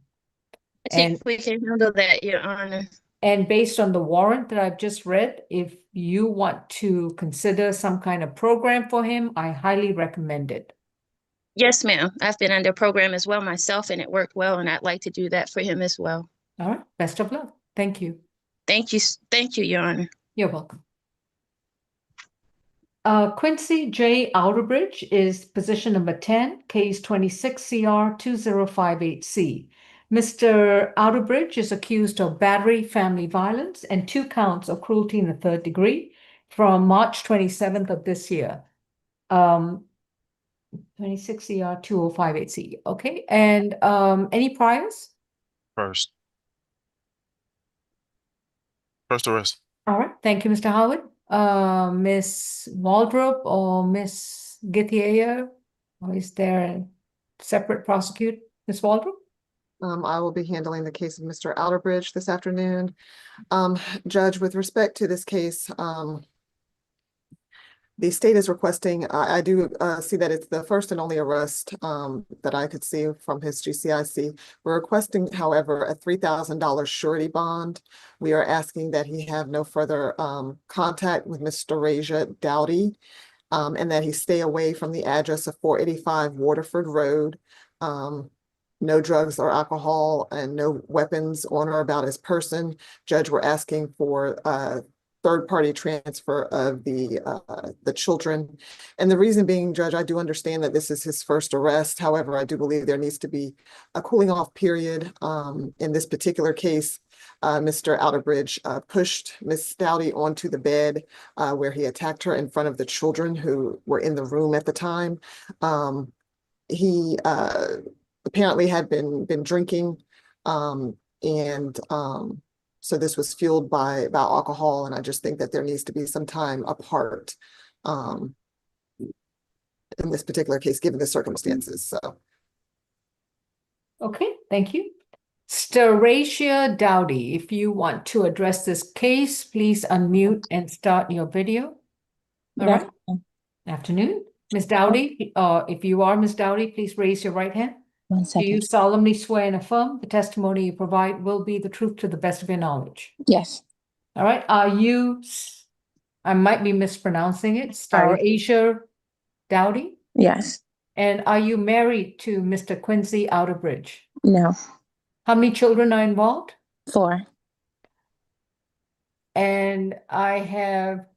I think we can handle that, Your Honor. And based on the warrant that I've just read, if you want to consider some kind of program for him, I highly recommend it. Yes, ma'am. I've been under a program as well myself, and it worked well, and I'd like to do that for him as well. All right. Best of luck. Thank you. Thank you. Thank you, Your Honor. You're welcome. Quincy J. Outerbridge is position number 10, case 26CR2058C. Mr. Outerbridge is accused of battery, family violence, and 2 counts of cruelty in the 3rd degree from March 27th of this year. 26CR2058C. Okay, and any priors? First arrest. All right, thank you, Mr. Howard. Miss Waldrop or Miss Githier, or is there a separate prosecute? Miss Waldrop? I will be handling the case of Mr. Outerbridge this afternoon. Judge, with respect to this case, the state is requesting, I do see that it's the first and only arrest that I could see from his GCIC. We're requesting, however, a $3,000 surety bond. We are asking that he have no further contact with Ms. Dorasia Dowdy, and that he stay away from the address of 485 Waterford Road. No drugs or alcohol and no weapons on or about his person. Judge, we're asking for third-party transfer of the children. And the reason being, Judge, I do understand that this is his first arrest. However, I do believe there needs to be a cooling off period. In this particular case, Mr. Outerbridge pushed Ms. Dowdy onto the bed where he attacked her in front of the children who were in the room at the time. He apparently had been drinking, so this was fueled by alcohol, and I just think that there needs to be some time apart in this particular case, given the circumstances. So, Okay, thank you. Staracia Dowdy, if you want to address this case, please unmute and start your video. All right. Afternoon. Ms. Dowdy, if you are Ms. Dowdy, please raise your right hand. 1 Do you second. solemnly swear and affirm the testimony you provide will be the truth to the best of your knowledge? Yes. All right. Are you, I might be mispronouncing it, Staracia Dowdy? Yes. And are you married to Mr. Quincy Outerbridge? No. How many children are involved? 4. And I have,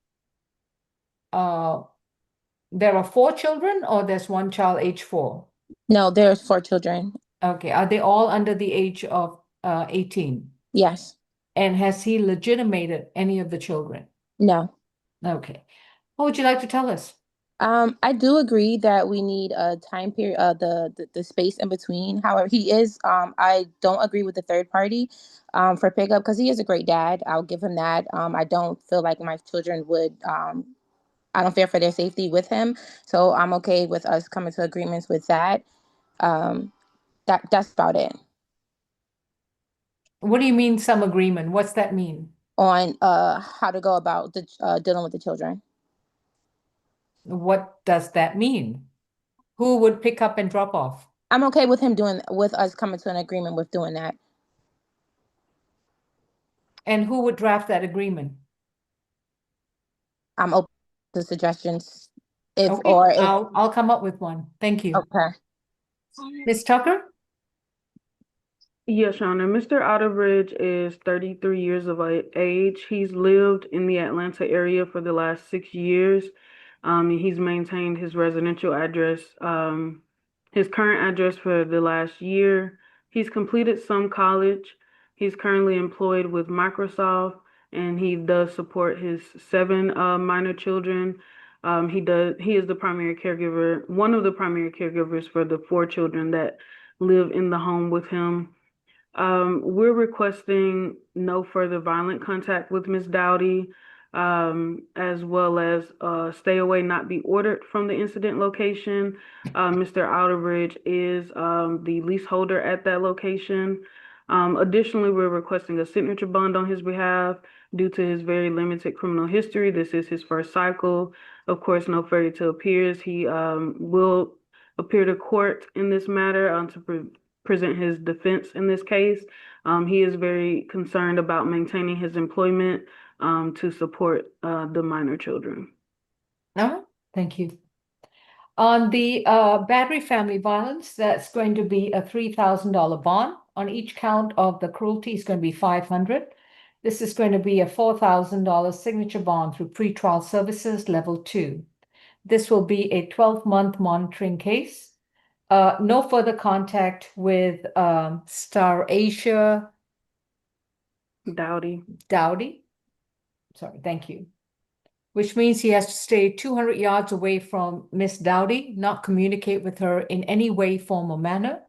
there are 4 children, or there's one child age 4? No, there's 4 children. Okay, are they all under the age of 18? Yes. And has he legitimated any of the children? No. Okay. What would you like to tell us? I do agree that we need a time period, the space in between. However, he is, I don't agree with the third party for pickup because he is a great dad. I'll give him that. I don't feel like my children would, I don't fear for their safety with him. So I'm okay with us coming to agreements with that. That's about it. What do you mean some agreement? What's that mean? On how to go about dealing with the children. What does that mean? Who would pick up and drop off? I'm okay with him with us coming to an agreement with doing that. And who would draft that agreement? I'm open to suggestions. I'll come up with one. Thank you. Okay. Ms. Tucker? Yes, Your Honor. Mr. Outerbridge is 33 years of age. He's lived in the Atlanta area for the last 6 years. He's maintained his residential address, his current address for the last year. He's completed some college. He's currently employed with Microsoft, and he does support his 7 minor children. He is the primary caregiver, one of the primary caregivers for the 4 children that live in the home with him. We're requesting no further violent contact with Ms. Dowdy, as well as stay away, not be ordered from the incident location. Mr. Outerbridge is the leaseholder at that location. Additionally, we're requesting a signature bond on his behalf due to his very limited criminal history. This is his first cycle. Of course, no fairy tale appears. He will appear to court in this matter to present his defense in this case. He is very concerned about maintaining his employment to support the minor children. Thank you. On the battery family violence, that's going to be a $3,000 bond. On each count of the cruelty is going to be $500. This is going to be a $4,000 signature bond through pretrial services level 2. This will be a 12-month monitoring case. No further contact with Star Asia Dowdy. Sorry, thank you. Which means he has to stay 200 yards away from Miss Dowdy, not communicate with her in any way, form, or manner,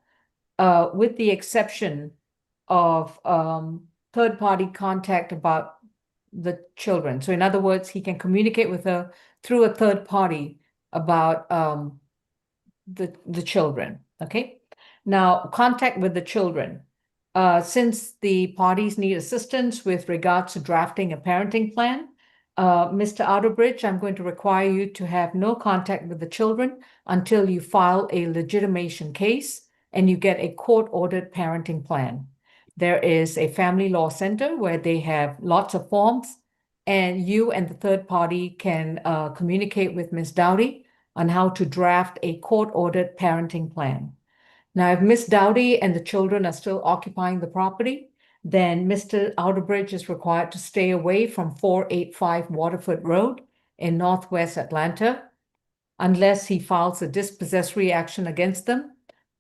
with the exception of third-party contact about the children. So in other words, he can communicate with her through a third party about the children, okay? Now, contact with the children. Since the parties need assistance with regards to drafting a parenting plan, Mr. Outerbridge, I'm going to require you to have no contact with the children until you file a legitimation case and you get a court-ordered parenting plan. There is a family law center where they have lots of forms, and you and the third party can communicate with Ms. Dowdy on how to draft a court-ordered parenting plan. Now, if Ms. Dowdy and the children are still occupying the property, then Mr. Outerbridge is required to stay away from 485 Waterford Road in Northwest Atlanta unless he files a dispossessory action against them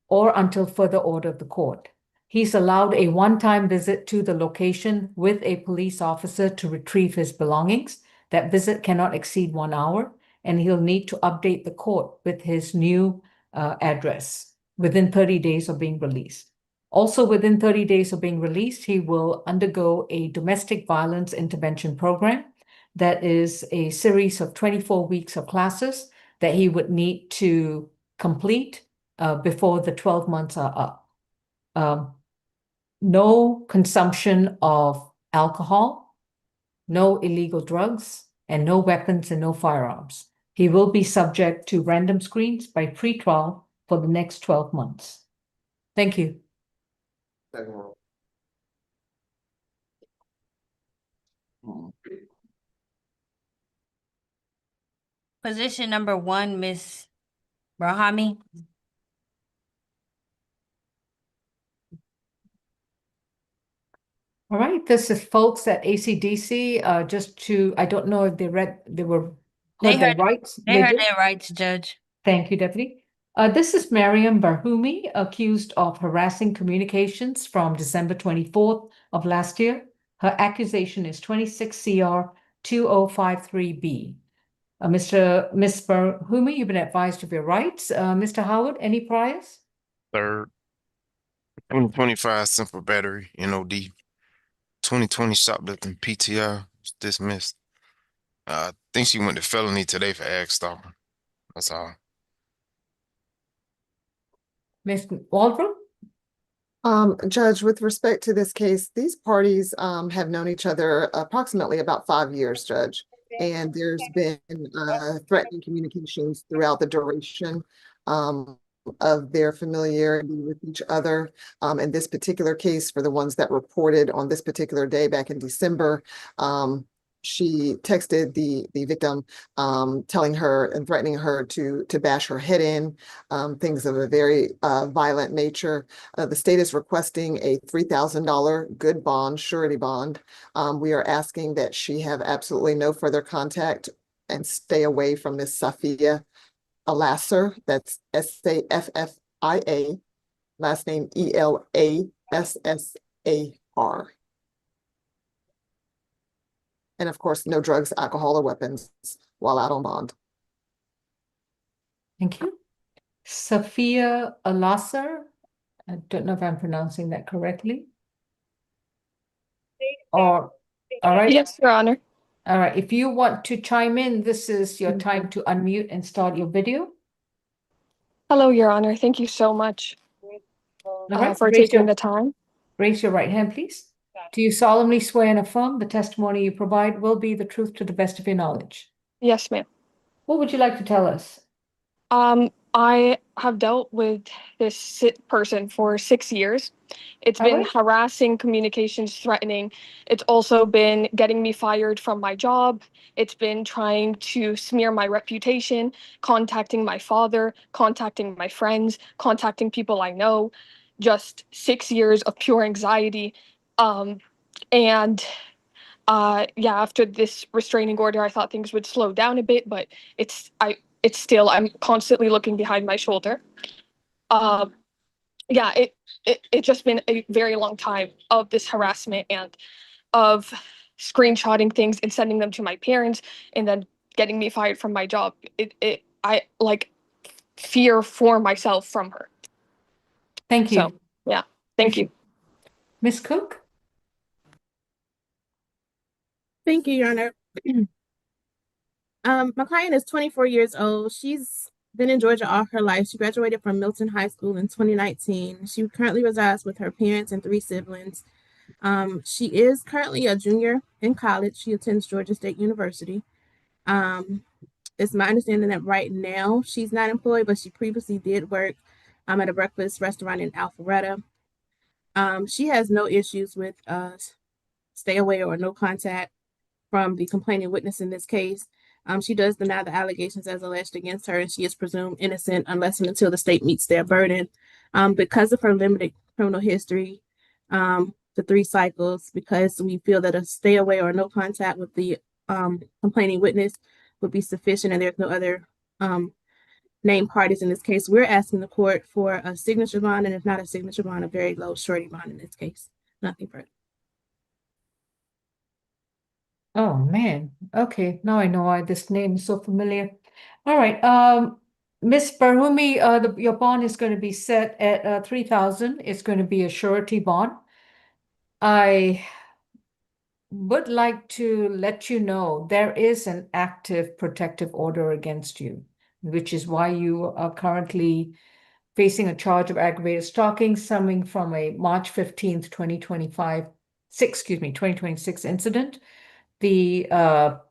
or until further order of the court. He's allowed a one-time visit to the location with a police officer to retrieve his belongings. That visit cannot exceed 1 hour, and he'll need to update the court with his new address within 30 days of being released. Also, within 30 days of being released, he will undergo a domestic violence intervention program that is a series of 24 weeks of classes that he would need to complete before the 12 months are up. No consumption of alcohol, no illegal drugs, and no weapons and no firearms. He will be subject to random screens by pretrial for the next 12 months. Thank you. Position number 1, Ms. Barhumi. All right, this is folks at ACDC. I don't know if they heard their rights. They heard did? their rights, Judge. Thank you, Deputy. This is Mariam Barhumi, accused of harassing communications from December 24th of last year. Her accusation is 26 CR 2053B. Ms. Barhumi, you've been advised of your rights. Mr. Howard, any priors? Third. 2025 simple battery, NOD. 2020 shoplifting, PTI, was dismissed. I think she went to felony today for ag stalking. That's all. Ms. Waldron? Judge, with respect to this case, these parties have known each other approximately about 5 years, Judge. And there's been threatening communications throughout the duration of their familiarity with each other. In this particular case, for the ones that reported on this particular day back in December, she texted the victim, telling her and threatening her to bash her head in, things of a very violent nature. The state is requesting a $3,000 good bond, surety bond. We are asking that she have absolutely no further contact and stay away from Miss Safia Elasser. That's Saffia, last name Elassar. And of course, no drugs, alcohol, or weapons while out on bond. Thank you. Safia Elasser. I don't know if I'm pronouncing that correctly. Or, all right. Yes, Your Honor. All right. If you want to chime in, this is your time to unmute and start your video. Hello, Your Honor. Thank you so much All right. for taking the time. Raise your right hand, please. Do you solemnly swear and affirm the testimony you provide will be the truth to the best of your knowledge? Yes, ma'am. What would you like to tell us? I have dealt with this person for 6 years. It's been harassing, communications threatening. It's also been getting me fired from my job. It's been trying to smear my reputation, contacting my father, contacting my friends, contacting people I know. Just 6 years of pure anxiety. After this restraining order, I thought things would slow down a bit, but I'm constantly looking behind my shoulder. It's just been a very long time of this harassment and of screenshotting things and sending them to my parents and then getting me fired from my job. I fear for myself from her. Thank you. So, yeah, thank you. Ms. Cook? Thank you, Your Honor. My client is 24 years old. She's been in Georgia all her life. She graduated from Milton High School in 2019. She currently resides with her parents and 3 siblings. She is currently a junior in college. She attends Georgia State University. It's my understanding that right now she's not employed, but she previously did work at a breakfast restaurant in Alpharetta. She has no issues with stay away or no contact from the complaining witness in this case. She does deny the allegations as alleged against her, and she is presumed innocent unless and until the state meets their burden. Because of her limited criminal history, the 3 cycles, because we feel that a stay away or no contact with the complaining witness would be sufficient, and there's no other named parties in this case. We're asking the court for a signature bond, and if not a signature bond, a very low surety bond in this case. Nothing further. Oh man. Okay. Now I know why this name is so familiar. All right. Ms. Barhumi, your bond is going to be set at $3,000. It's going to be a surety bond. I would like to let you know there is an active protective order against you, which is why you are currently facing a charge of aggravated stalking stemming from a March 15th, 2026 incident. The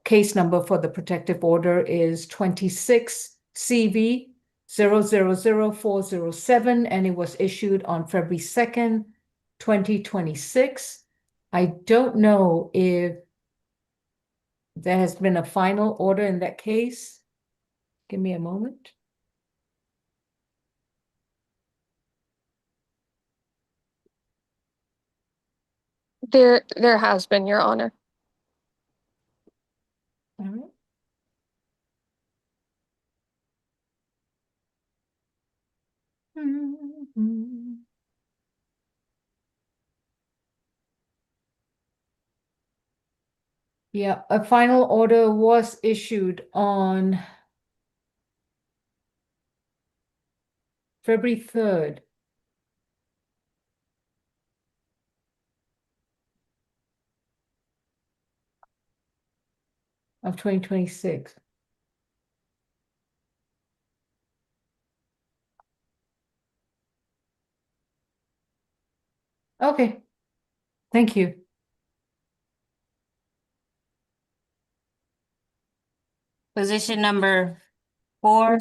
case number for the protective order is 26 CV 000407, and it was issued on February 2nd, 2026. I don't know if there has been a final order in that case. Give me a moment. There has been, Your Honor. All right. Yeah, a final order was issued on February 3rd. Of 2026. Okay, thank you. Position number 4.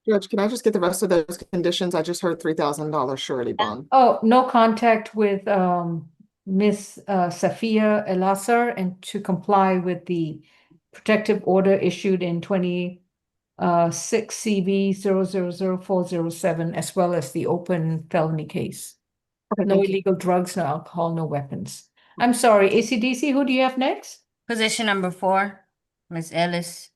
Judge, can I just get the rest of those conditions? I just heard $3,000 surety bond. Oh, no contact with Miss Safia Elasser, and to comply with the protective order issued in 26 CV 000407, as well as the open felony case. Okay, No illegal drugs, no alcohol, no weapons. I'm sorry, ACDC, who do you have next? Position number 4, Ms. Ellis.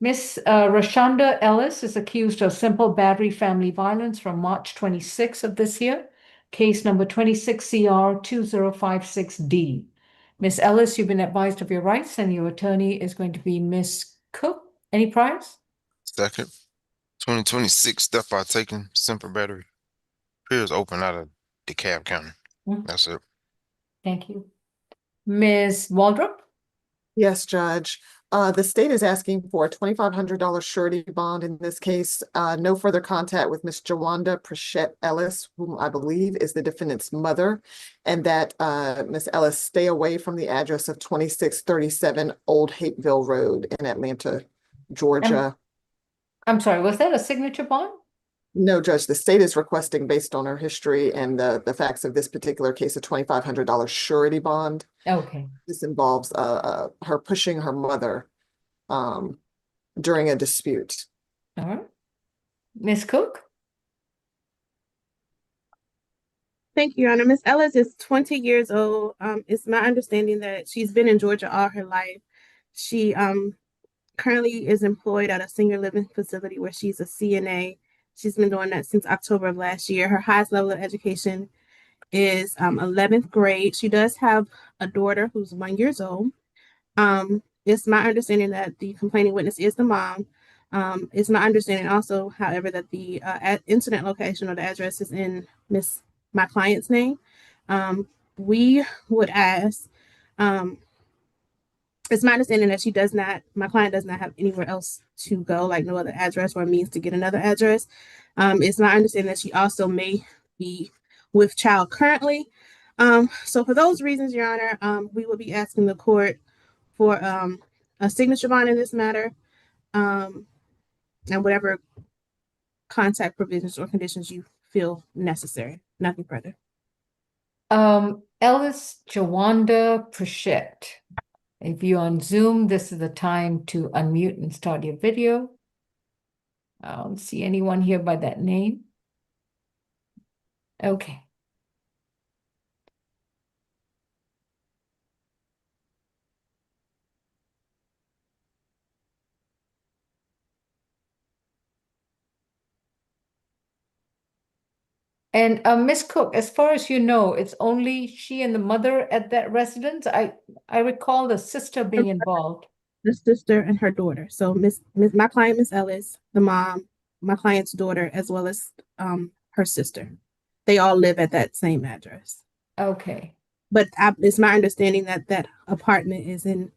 Miss Rashanda Ellis is accused of simple battery family violence from March 26th of this year, case number 26CR 2056D. Miss Ellis, you've been advised of your rights, and your attorney is going to be Miss Cook. Any priors? Second. 2026 step by taken simple battery. Appears open out of DeKalb County. That's it. Thank you. Ms. Waldrop? Yes, Judge. The state is asking for a $2,500 surety bond in this case. No further contact with Ms. Jawanda Prashett Ellis, whom I believe is the defendant's mother, and that Ms. Ellis stay away from the address of 2637 Old Hapeville Road in Atlanta, Georgia. I'm sorry, was that a signature bond? No, Judge, the state is requesting, based on her history and the facts of this particular case, a $2,500 surety bond. Okay. This involves her pushing her mother during a dispute. All right. Ms. Cook? Thank you, Your Honor. Ms. Ellis is 20 years old. It's my understanding that she's been in Georgia all her life. She currently is employed at a senior living facility where she's a CNA. She's been doing that since October of last year. Her highest level of education is 11th grade. She does have a daughter who's 1 year old. It's my understanding that the complaining witness is the mom. It's my understanding also, however, that the incident location or the address is in my client's name. We would ask, it's my understanding that my client does not have anywhere else to go, like no other address or means to get another address. It's my understanding that she also may be with child currently. So for those reasons, Your Honor, we will be asking the court for a signature bond in this matter, and whatever contact provisions or conditions you feel necessary. Nothing further. Ellis Jawanda Prashett. If you're on Zoom, this is the time to unmute and start your video. I don't see anyone here by that name. Okay. And Ms. Cook, as far as you know, it's only she and the mother at that residence? I recall the sister being involved. The sister and her daughter. So my client, Miss Ellis, the mom, my client's daughter, as well as her sister. They all live at that same address. Okay. But it's my understanding that that apartment is in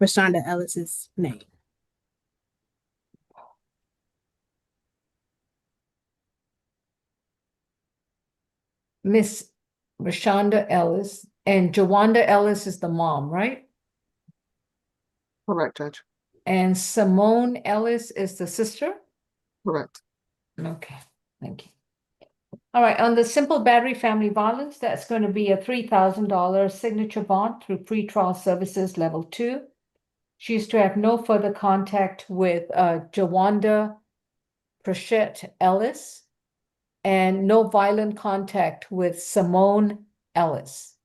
Rashanda Ellis's name. Miss Rashanda Ellis, and Jawanda Ellis is the mom, right? Correct, Judge. And Simone Ellis is the sister? Correct. Okay, thank you. All right, on the simple battery family violence, that's going to be a $3,000 signature bond through pretrial services level 2. She's to have no further contact with Jawanda Prashett Ellis, and no violent contact with Simone Ellis.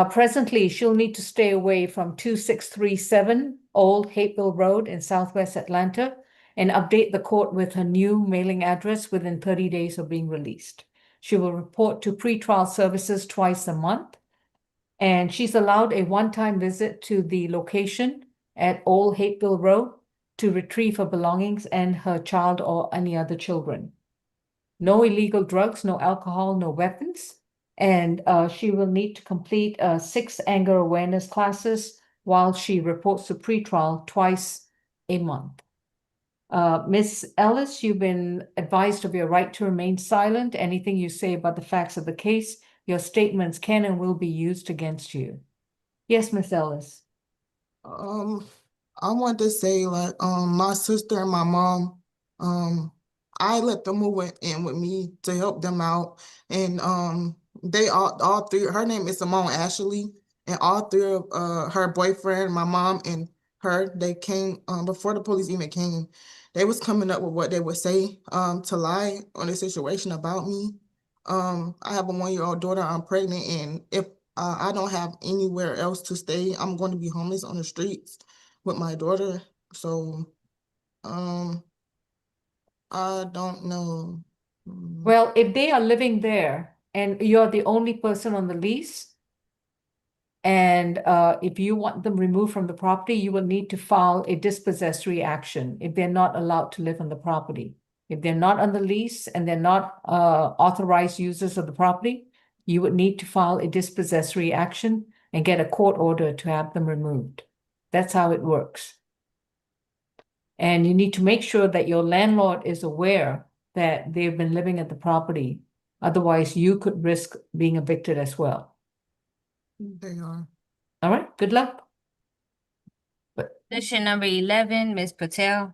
Presently, she'll need to stay away from 2637 Old Hapeville Road in Southwest Atlanta and update the court with her new mailing address within 30 days of being released. She will report to pretrial services twice a month, and she's allowed a one-time visit to the location at Old Hapeville Road to retrieve her belongings and her child or any other children. No illegal drugs, no alcohol, no weapons. And she will need to complete 6 anger awareness classes while she reports to pretrial twice a month. Ms. Ellis, you've been advised of your right to remain silent. Anything you say about the facts of the case, your statements can and will be used against you. Yes, Ms. Ellis. I want to say, like, my sister and my mom, I let them move in with me to help them out. And they all three, her name is Simone Ashley, and all three of her boyfriend, my mom, and her, they came before the police even came. They was coming up with what they would say to lie on the situation about me. I have a 1-year-old daughter, I'm pregnant, and if I don't have anywhere else to stay, I'm going to be homeless on the streets with my daughter. So I don't know. Well, if they are living there and you're the only person on the lease, and if you want them removed from the property, you will need to file a dispossessory action if they're not allowed to live on the property. If they're not on the lease and they're not authorized users of the property, you would need to file a dispossessory action and get a court order to have them removed. That's how it works. And you need to make sure that your landlord is aware that they've been living at the property. Otherwise, you could risk being evicted as well. They are. All right, good luck. Position number 11, Ms. Patel.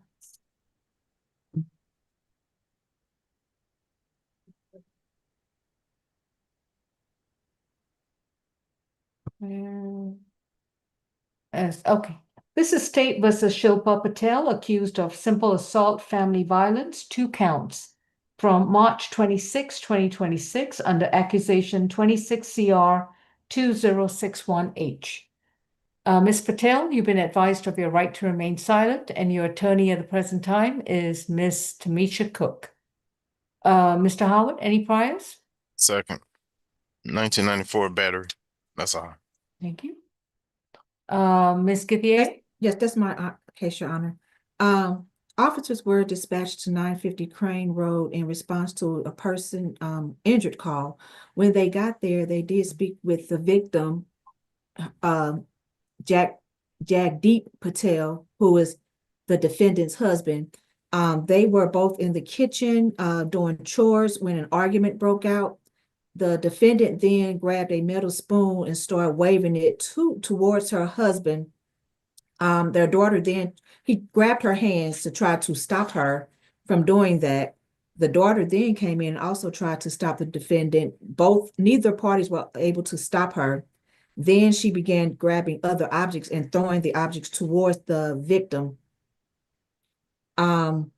Okay. This is State versus Shilpa Patel, accused of simple assault, family violence, 2 counts, from March 26, 2026, under accusation 26 CR 2061H. Ms. Patel, you've been advised of your right to remain silent, and your attorney at the present time is Ms. Jamisha Cook. Mr. Howard, any priors? Second. 1994 battery. That's all. Thank you. Ms. Githier? Yes, that's my case, Your Honor. Officers were dispatched to 950 Crane Road in response to a person injured call. When they got there, they did speak with the victim, Jagdeep Patel, who is the defendant's husband. They were both in the kitchen doing chores when an argument broke out. The defendant then grabbed a metal spoon and started waving it towards her husband. Their daughter then, he grabbed her hands to try to stop her from doing that. The daughter then came in and also tried to stop the defendant. Neither parties were able to stop her. Then she began grabbing other objects and throwing the objects towards the victim. And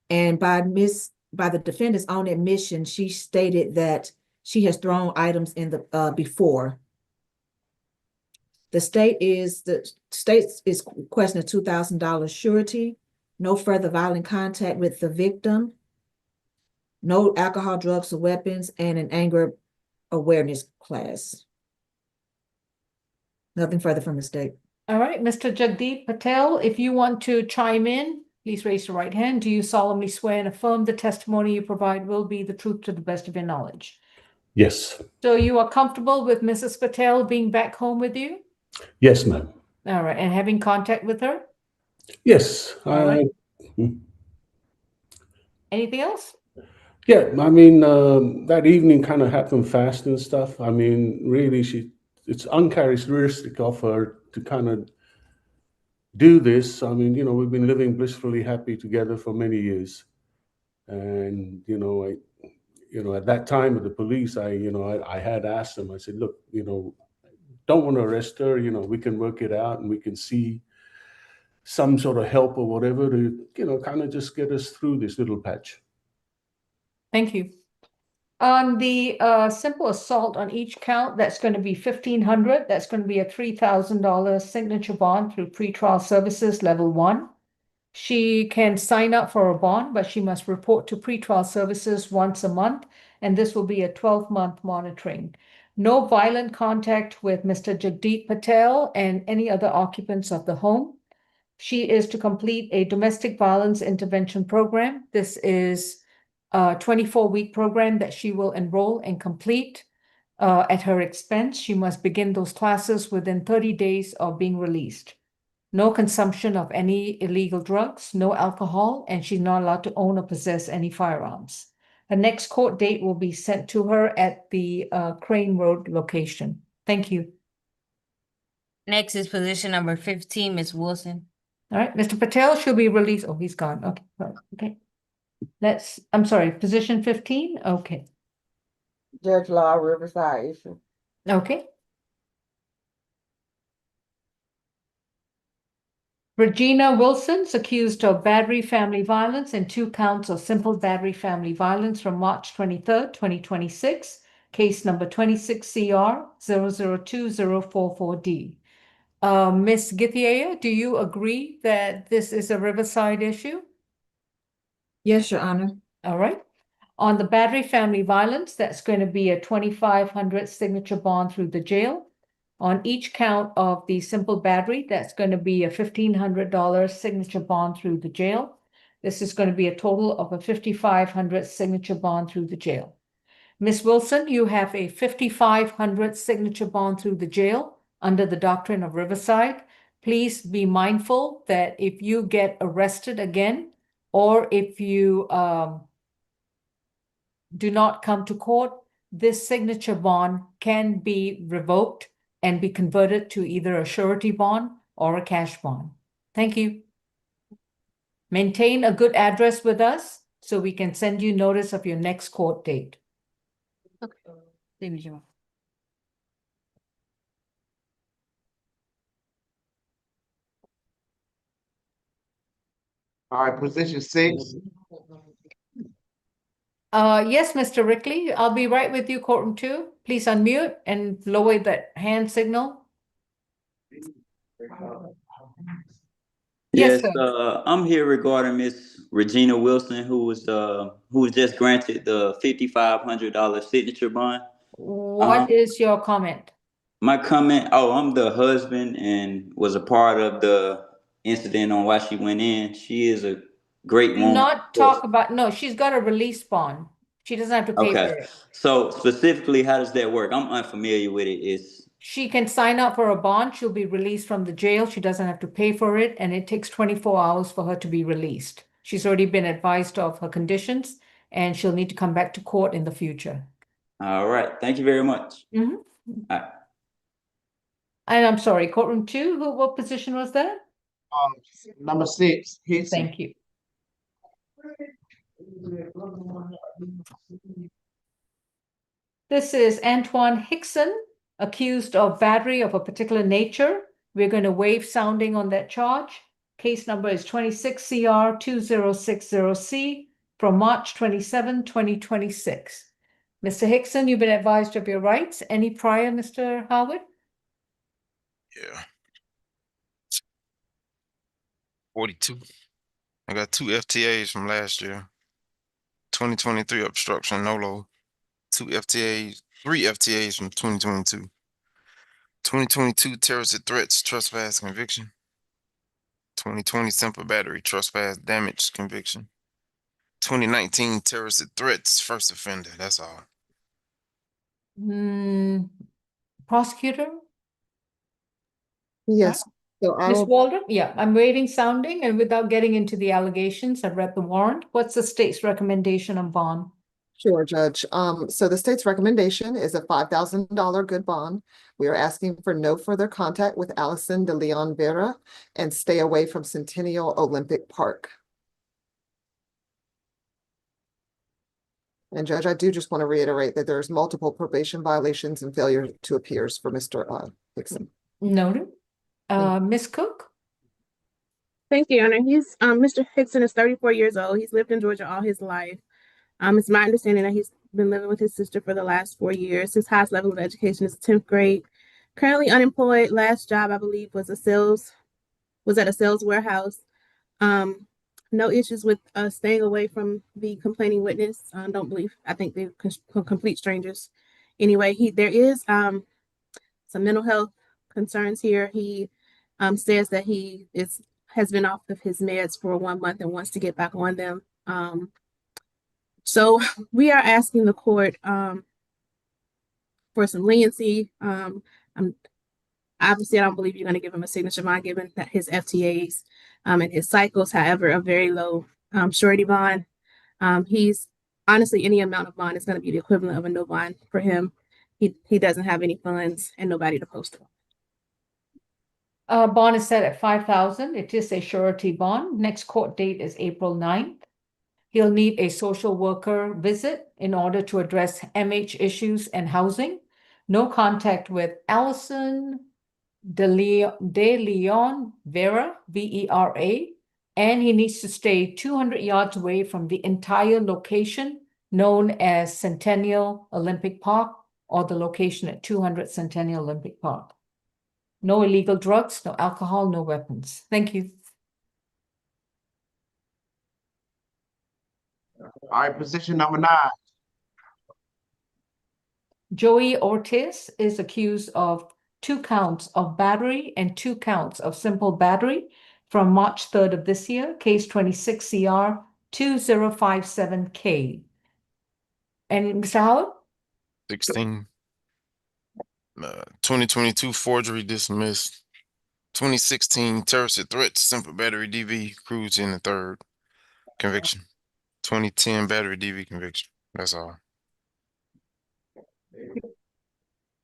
by the defendant's own admission, she stated that she has thrown items in the before. The state is questioning a $2,000 surety, no further violent contact with the victim, no alcohol, drugs, or weapons, and an anger awareness class. Nothing further from the state. All right, Mr. Jagdeep Patel, if you want to chime in, please raise your right hand. Do you solemnly swear and affirm the testimony you provide will be the truth to the best of your knowledge? Yes. So you are comfortable with Mrs. Patel being back home with you? Yes, ma'am. All right, and having contact with her? Yes. All right. Anything else? Yeah, I mean, that evening kind of happened fast and stuff. I mean, really, it's uncharacteristic of her to kind of do this. I mean, we've been living blissfully happy together for many years. And, at that time with the police, I had asked them, I said, look, don't want to arrest her, we can work it out and we can see some sort of help or whatever to, kind of just get us through this little patch. Thank you. On the simple assault on each count, that's going to be $1,500. That's going to be a $3,000 signature bond through pretrial services level 1. She can sign up for a bond, but she must report to pretrial services once a month, and this will be a 12-month monitoring. No violent contact with Mr. Jagdeep Patel and any other occupants of the home. She is to complete a domestic violence intervention program. This is a 24-week program that she will enroll and complete at her expense. She must begin those classes within 30 days of being released. No consumption of any illegal drugs, no alcohol, and she's not allowed to own or possess any firearms. Her next court date will be sent to her at the Crane Road location. Thank you. Next is position number 15, Ms. Wilson. All right, Mr. Patel should be released. Oh, he's gone. Okay, okay. I'm sorry, position 15? Okay. Judge Law, Riverside issue. Okay. Regina Wilson's accused of battery family violence and 2 counts of simple battery family violence from March 23rd, 2026, case number 26CR 002044D. Ms. Githia, do you agree that this is a Riverside issue? Yes, Your Honor. All right. On the battery family violence, that's going to be a 2,500 signature bond through the jail. On each count of the simple battery, that's going to be a $1,500 signature bond through the jail. This is going to be a total of a 5,500 signature bond through the jail. Ms. Wilson, you have a 5,500 signature bond through the jail under the doctrine of Riverside. Please be mindful that if you get arrested again, or if you do not come to court, this signature bond can be revoked and be converted to either a surety bond or a cash bond. Thank you. Maintain a good address with us so we can send you notice of your next court date. Okay. All right, position 6. Yes, Mr. Rickley, I'll be right with you, courtroom 2. Please unmute and lower that hand signal. Yes, Yes, sir. I'm here regarding Miss Regina Wilson, who was just granted the $5,500 signature bond. What is your comment? My comment, I'm the husband and was a part of the incident on why she went in. She is a great Do woman. not talk about, no, she's got a release bond. She doesn't have to pay for Okay. it. So specifically, how does that work? I'm unfamiliar with it. She can sign up for a bond. She'll be released from the jail. She doesn't have to pay for it, and it takes 24 hours for her to be released. She's already been advised of her conditions, and she'll need to come back to court in the future. All right. Thank you very much. Mhm. All right. And I'm sorry, courtroom 2, what position was that? Number 6, Hixon. Thank you. This is Antoine Hixon, accused of battery of a particular nature. We're going to waive sounding on that charge. Case number is 26 CR 2060C from March 27, 2026. Mr. Hixon, you've been advised of your rights. Any prior, Mr. Howard? Yeah. 42. I got 2 FTAs from last year. 2023 obstruction, NOLO. 2 FTAs, 3 FTAs from 2022. 2022 terrorist threats, trespass conviction. 2020 simple battery, trespass damage conviction. 2019 terrorist threats, first offender. That's all. Prosecutor? Yes. So I Ms. will, Waldron? Yeah, I'm waiving sounding, and without getting into the allegations, I've read the warrant. What's the state's recommendation on bond? sure, Judge. So the state's recommendation is a $5,000 good bond. We are asking for no further contact with Allison de Leon Vera and stay away from Centennial Olympic Park. And Judge, I do just want to reiterate that there's multiple probation violations and failure to appears for Mr. Hixon. Noted. Ms. Cook? Thank you, Your Honor. Mr. Hixon is 34 years old. He's lived in Georgia all his life. It's my understanding that he's been living with his sister for the last 4 years. His highest level of education is 10th grade. Currently unemployed. Last job, I believe, was at a sales warehouse. No issues with staying away from the complaining witness. I think they're complete strangers. Anyway, there is some mental health concerns here. He says that he has been off of his meds for 1 month and wants to get back on them. So we are asking the court for some leniency. Obviously, I don't believe you're going to give him a signature bond given that his FTAs and his cycles, however, a very low surety bond. He's honestly, any amount of bond is going to be the equivalent of a no bond for him. He doesn't have any funds and nobody to post it. Bond is set at $5,000. It is a surety bond. Next court date is April 9th. He'll need a social worker visit in order to address MH issues and housing. No contact with Allison de Leon Vera, V-E-R-A, and he needs to stay 200 yards away from the entire location known as Centennial Olympic Park, or the location at 200 Centennial Olympic Park. No illegal drugs, no alcohol, no weapons. Thank you. All right, position number 9. Joey Ortiz is accused of 2 counts of battery and 2 counts of simple battery from March 3rd of this year, case 26 CR 2057K. And Mr. Howard? 16. 2022 forgery dismissed. 2016 terrorist threat, simple battery DV, cruise in the 3rd conviction. 2010 battery DV conviction. That's all.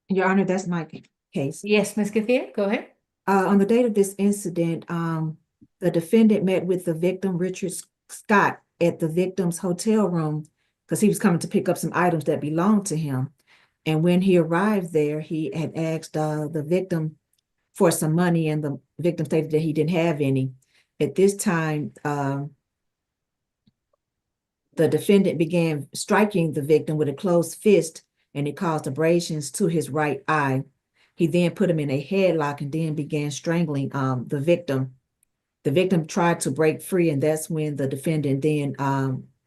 Your Honor, that's my case. Yes, Ms. Gathia, go ahead. On the date of this incident, the defendant met with the victim, Richard Scott, at the victim's hotel room because he was coming to pick up some items that belonged to him. And when he arrived there, he had asked the victim for some money, and the victim stated that he didn't have any. At this time, the defendant began striking the victim with a closed fist, and it caused abrasions to his right eye. He then put him in a headlock and then began strangling the victim. The victim tried to break free, and that's when the defendant then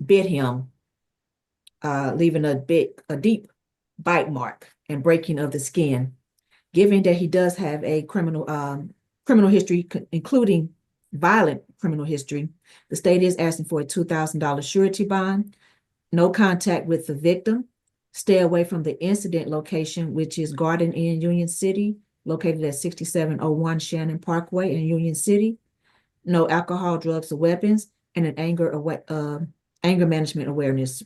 bit him, leaving a deep bite mark and breaking of the skin. Given that he does have a criminal history, including violent criminal history, the state is asking for a $2,000 surety bond, no contact with the victim, stay away from the incident location, which is Garden Inn, Union City, located at 6701 Shannon Parkway in Union City, no alcohol, drugs, or weapons, and an anger management awareness.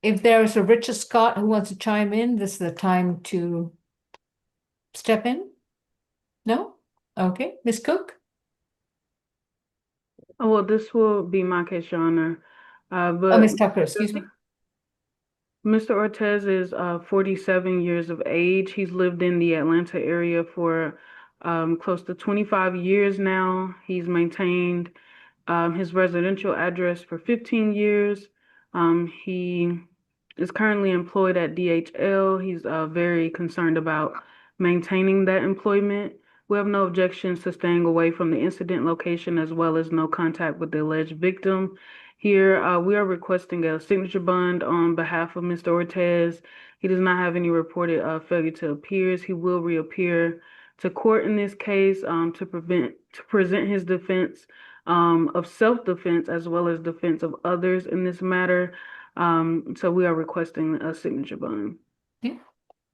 If there is a Richard Scott who wants to chime in, this is the time to step in. No? Okay, Ms. Cook? Oh, well, this will be my case, Your Honor. Oh, Ms. Tucker, excuse me. Mr. Ortiz is 47 years of age. He's lived in the Atlanta area for close to 25 years now. He's maintained his residential address for 15 years. He is currently employed at DHL. He's very concerned about maintaining that employment. We have no objections to staying away from the incident location, as well as no contact with the alleged victim. Here, we are requesting a signature bond on behalf of Mr. Ortiz. He does not have any reported failure to appear. He will reappear to court in this case to present his defense of self-defense as well as defense of others in this matter. So we are requesting a signature bond. Yeah.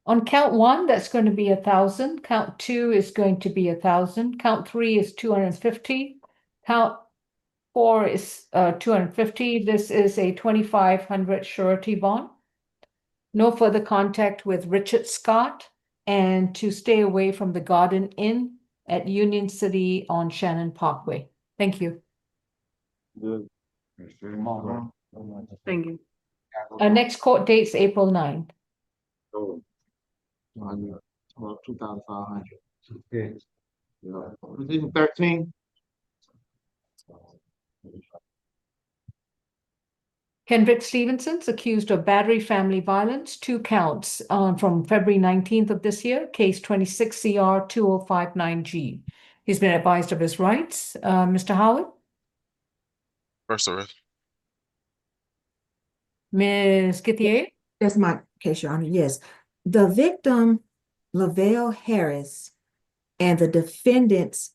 On count 1, that's going to be 1,000. Count 2 is going to be 1,000. Count 3 is 250. Count 4 is 250. This is a 2,500 surety bond. No further contact with Richard Scott, and to stay away from the Garden Inn at Union City on Shannon Parkway. Thank you. Thank you. Our next court date is April 9th. 2,500. Position 13. Kendrick Stevenson's accused of battery family violence, 2 counts from February 19th of this year, case 26 CR 2059G. He's been advised of his rights. Mr. Howard? First arrest. Ms. Githier? That's my case, Your Honor. Yes. The victim, Lavelle Harris, and the defendant's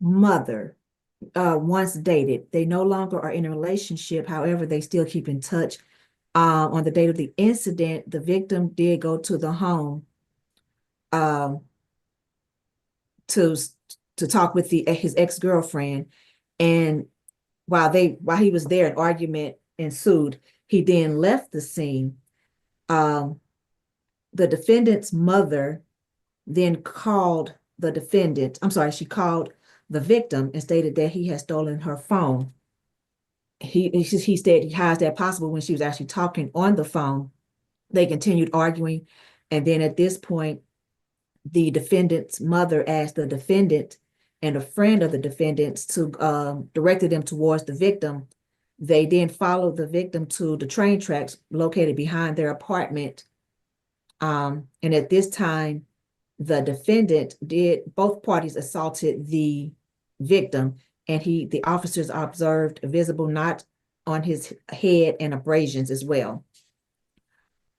mother once dated. They no longer are in a relationship. However, they still keep in touch. On the date of the incident, the victim did go to the home to talk with his ex-girlfriend. And while he was there, an argument ensued. He then left the scene. The defendant's mother then called the defendant. I'm sorry, she called the victim and stated that he had stolen her phone. He said, how is that possible, when she was actually talking on the phone? They continued arguing. And then at this point, the defendant's mother asked the defendant and a friend of the defendant's to directed them towards the victim. They then followed the victim to the train tracks located behind their apartment. And at this time, the defendant both parties assaulted the victim, and the officers observed a visible knot on his head and abrasions as well.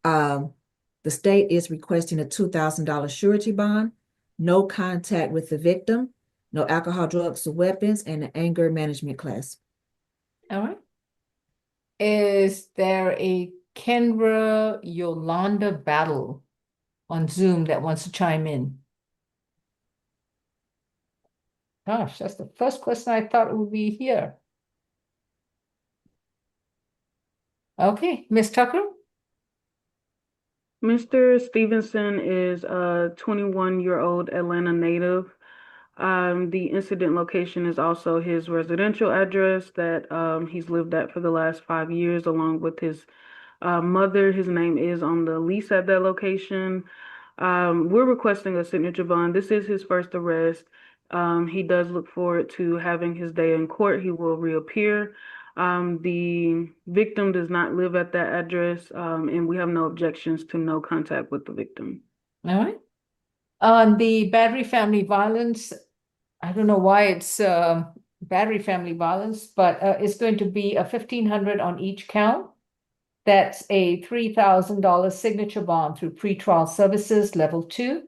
The state is requesting a $2,000 surety bond, no contact with the victim, no alcohol, drugs, or weapons, and an anger management class. All right. Is there a Kendra Yolanda Battle on Zoom that wants to chime in? Gosh, that's the first question I thought would be here. Okay, Ms. Tucker? Mr. Stevenson is a 21-year-old Atlanta native. The incident location is also his residential address that he's lived at for the last 5 years, along with his mother. His name is on the lease at that location. We're requesting a signature bond. This is his first arrest. He does look forward to having his day in court. He will reappear. The victim does not live at that address, and we have no objections to no contact with the victim. All right. On the battery family violence, I don't know why it's battery family violence, but it's going to be a $1,500 on each count. That's a $3,000 signature bond through pretrial services level 2.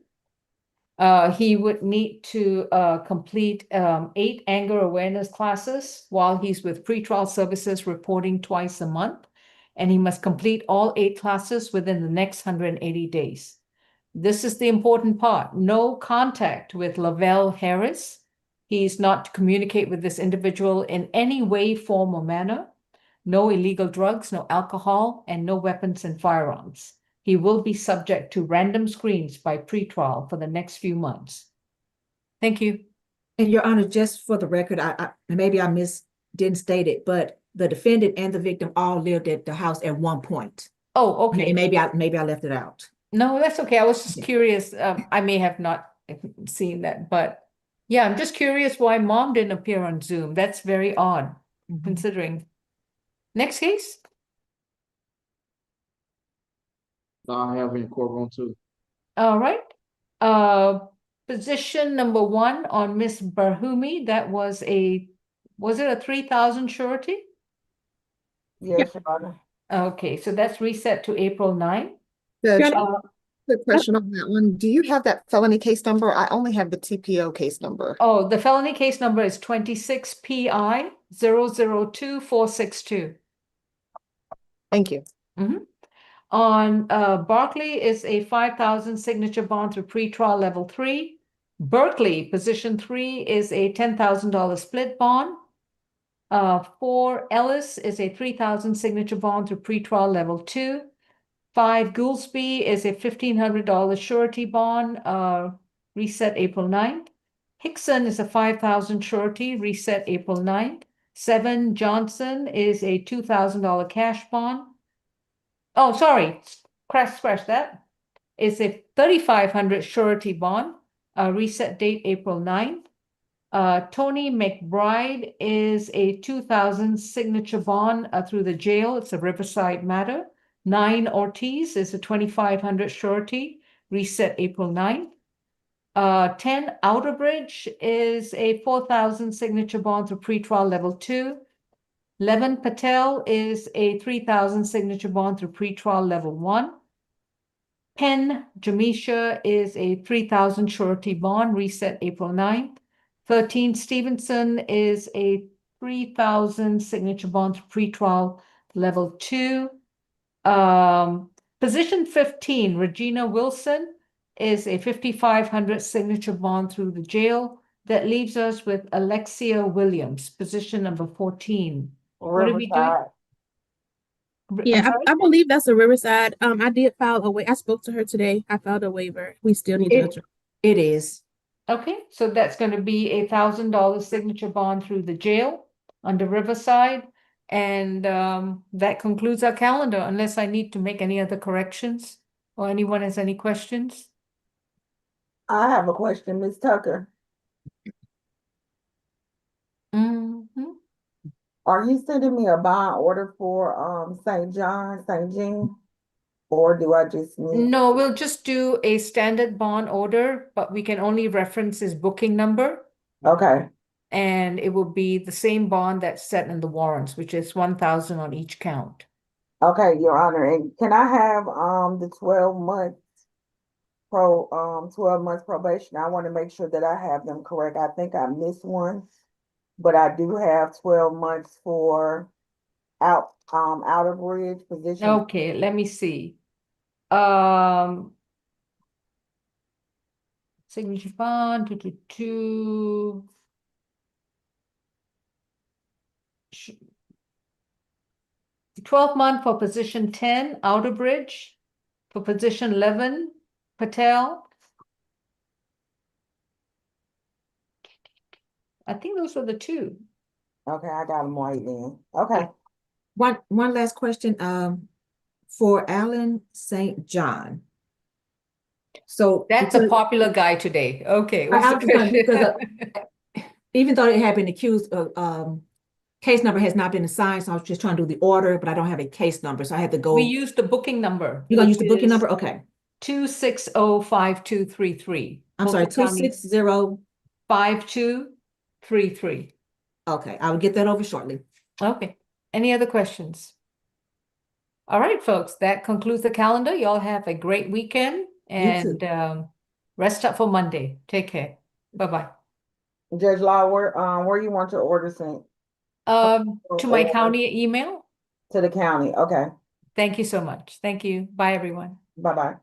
He would need to complete 8 anger awareness classes while he's with pretrial services reporting twice a month, and he must complete all 8 classes within the next 180 days. This is the important part. No contact with Lavelle Harris. He's not to communicate with this individual in any way, form, or manner. No illegal drugs, no alcohol, and no weapons and firearms. He will be subject to random screens by pretrial for the next few months. Thank you. And Your Honor, just for the record, maybe I didn't state it, but the defendant and the victim all lived at the house at one point. Oh, okay. And maybe I left it out. No, that's okay. I was just curious. I may have not seen that, but yeah, I'm just curious why mom didn't appear on Zoom. That's very odd, considering. Next case. I have in courtroom too. All right. Position number 1 on Miss Barhumi. That was it a 3,000 surety? Yes, Your Honor. Okay, so that's reset to April 9. Judge, quick question on that one. Do you have that felony case number? I only have the TPO case number. Oh, the felony case number is 26 PI 002462. Thank you. On Barkley is a 5,000 signature bond through pretrial level 3. Berkeley, position 3, is a $10,000 split bond. For Ellis is a 3,000 signature bond through pretrial level 2. 5 Goulsby is a $1,500 surety bond, reset April 9th. Hixon is a 5,000 surety, reset April 9th. 7 Johnson is a $2,000 cash bond. Oh, sorry, scratch that. It's a 3,500 surety bond, reset date April 9th. Tony McBride is a 2,000 signature bond through the jail. It's a Riverside matter. 9 Ortiz is a 2,500 surety, reset April 9th. 10 Outerbridge is a 4,000 signature bond through pretrial level 2. 11 Patel is a 3,000 signature bond through pretrial level 1. Penn Jamisha is a 3,000 surety bond, reset April 9th. 13 Stevenson is a 3,000 signature bond through pretrial level 2. Position 15, Regina Wilson, is a 5,500 signature bond through the jail. That leaves us with Alexia Williams, position number 14. What are we doing? Yeah, I believe that's a Riverside. I did file a waiver. I spoke to her today. I filed a waiver. We still need to adjourn. It is. Okay, so that's going to be a $1,000 signature bond through the jail under Riverside. And that concludes our calendar, unless I need to make any other corrections or anyone has any questions. I have a question, Ms. Tucker. Are you sending me a bond order for St. John, St. Jean? Or do I just need? No, we'll just do a standard bond order, but we can only reference his booking number. Okay, And it will be the same bond that's set in the warrants, which is 1,000 on each count. okay, Your Honor, and can I have, the 12 months 12 months probation? I want to make sure that I have them correct. I think I missed one, but I do have 12 months for Outerbridge position. Okay, let me see. Signature bond, 12-month for position 10, Outerbridge. For position 11, Patel. I think those were the two. Okay, I got them right then. Okay. One last question, for Alan St. John. So That's a popular guy today. Okay, what's the question? Even though it had been accused of, case number has not been assigned, so I was just trying to do the order, but I don't have a case number, so I had to go. We used the booking number. You're gonna use the booking number? Okay. 2605233. I'm sorry, 260. 5233. Okay, I will get that over shortly. Okay. Any other questions? All right, folks, that concludes the calendar. Y'all have a great weekend and rest up for Monday. Take care. Bye-bye. Judge Law, where you want your order sent? To my county email. To the county, okay. Thank you so much. Thank you. Bye, everyone. Bye-bye.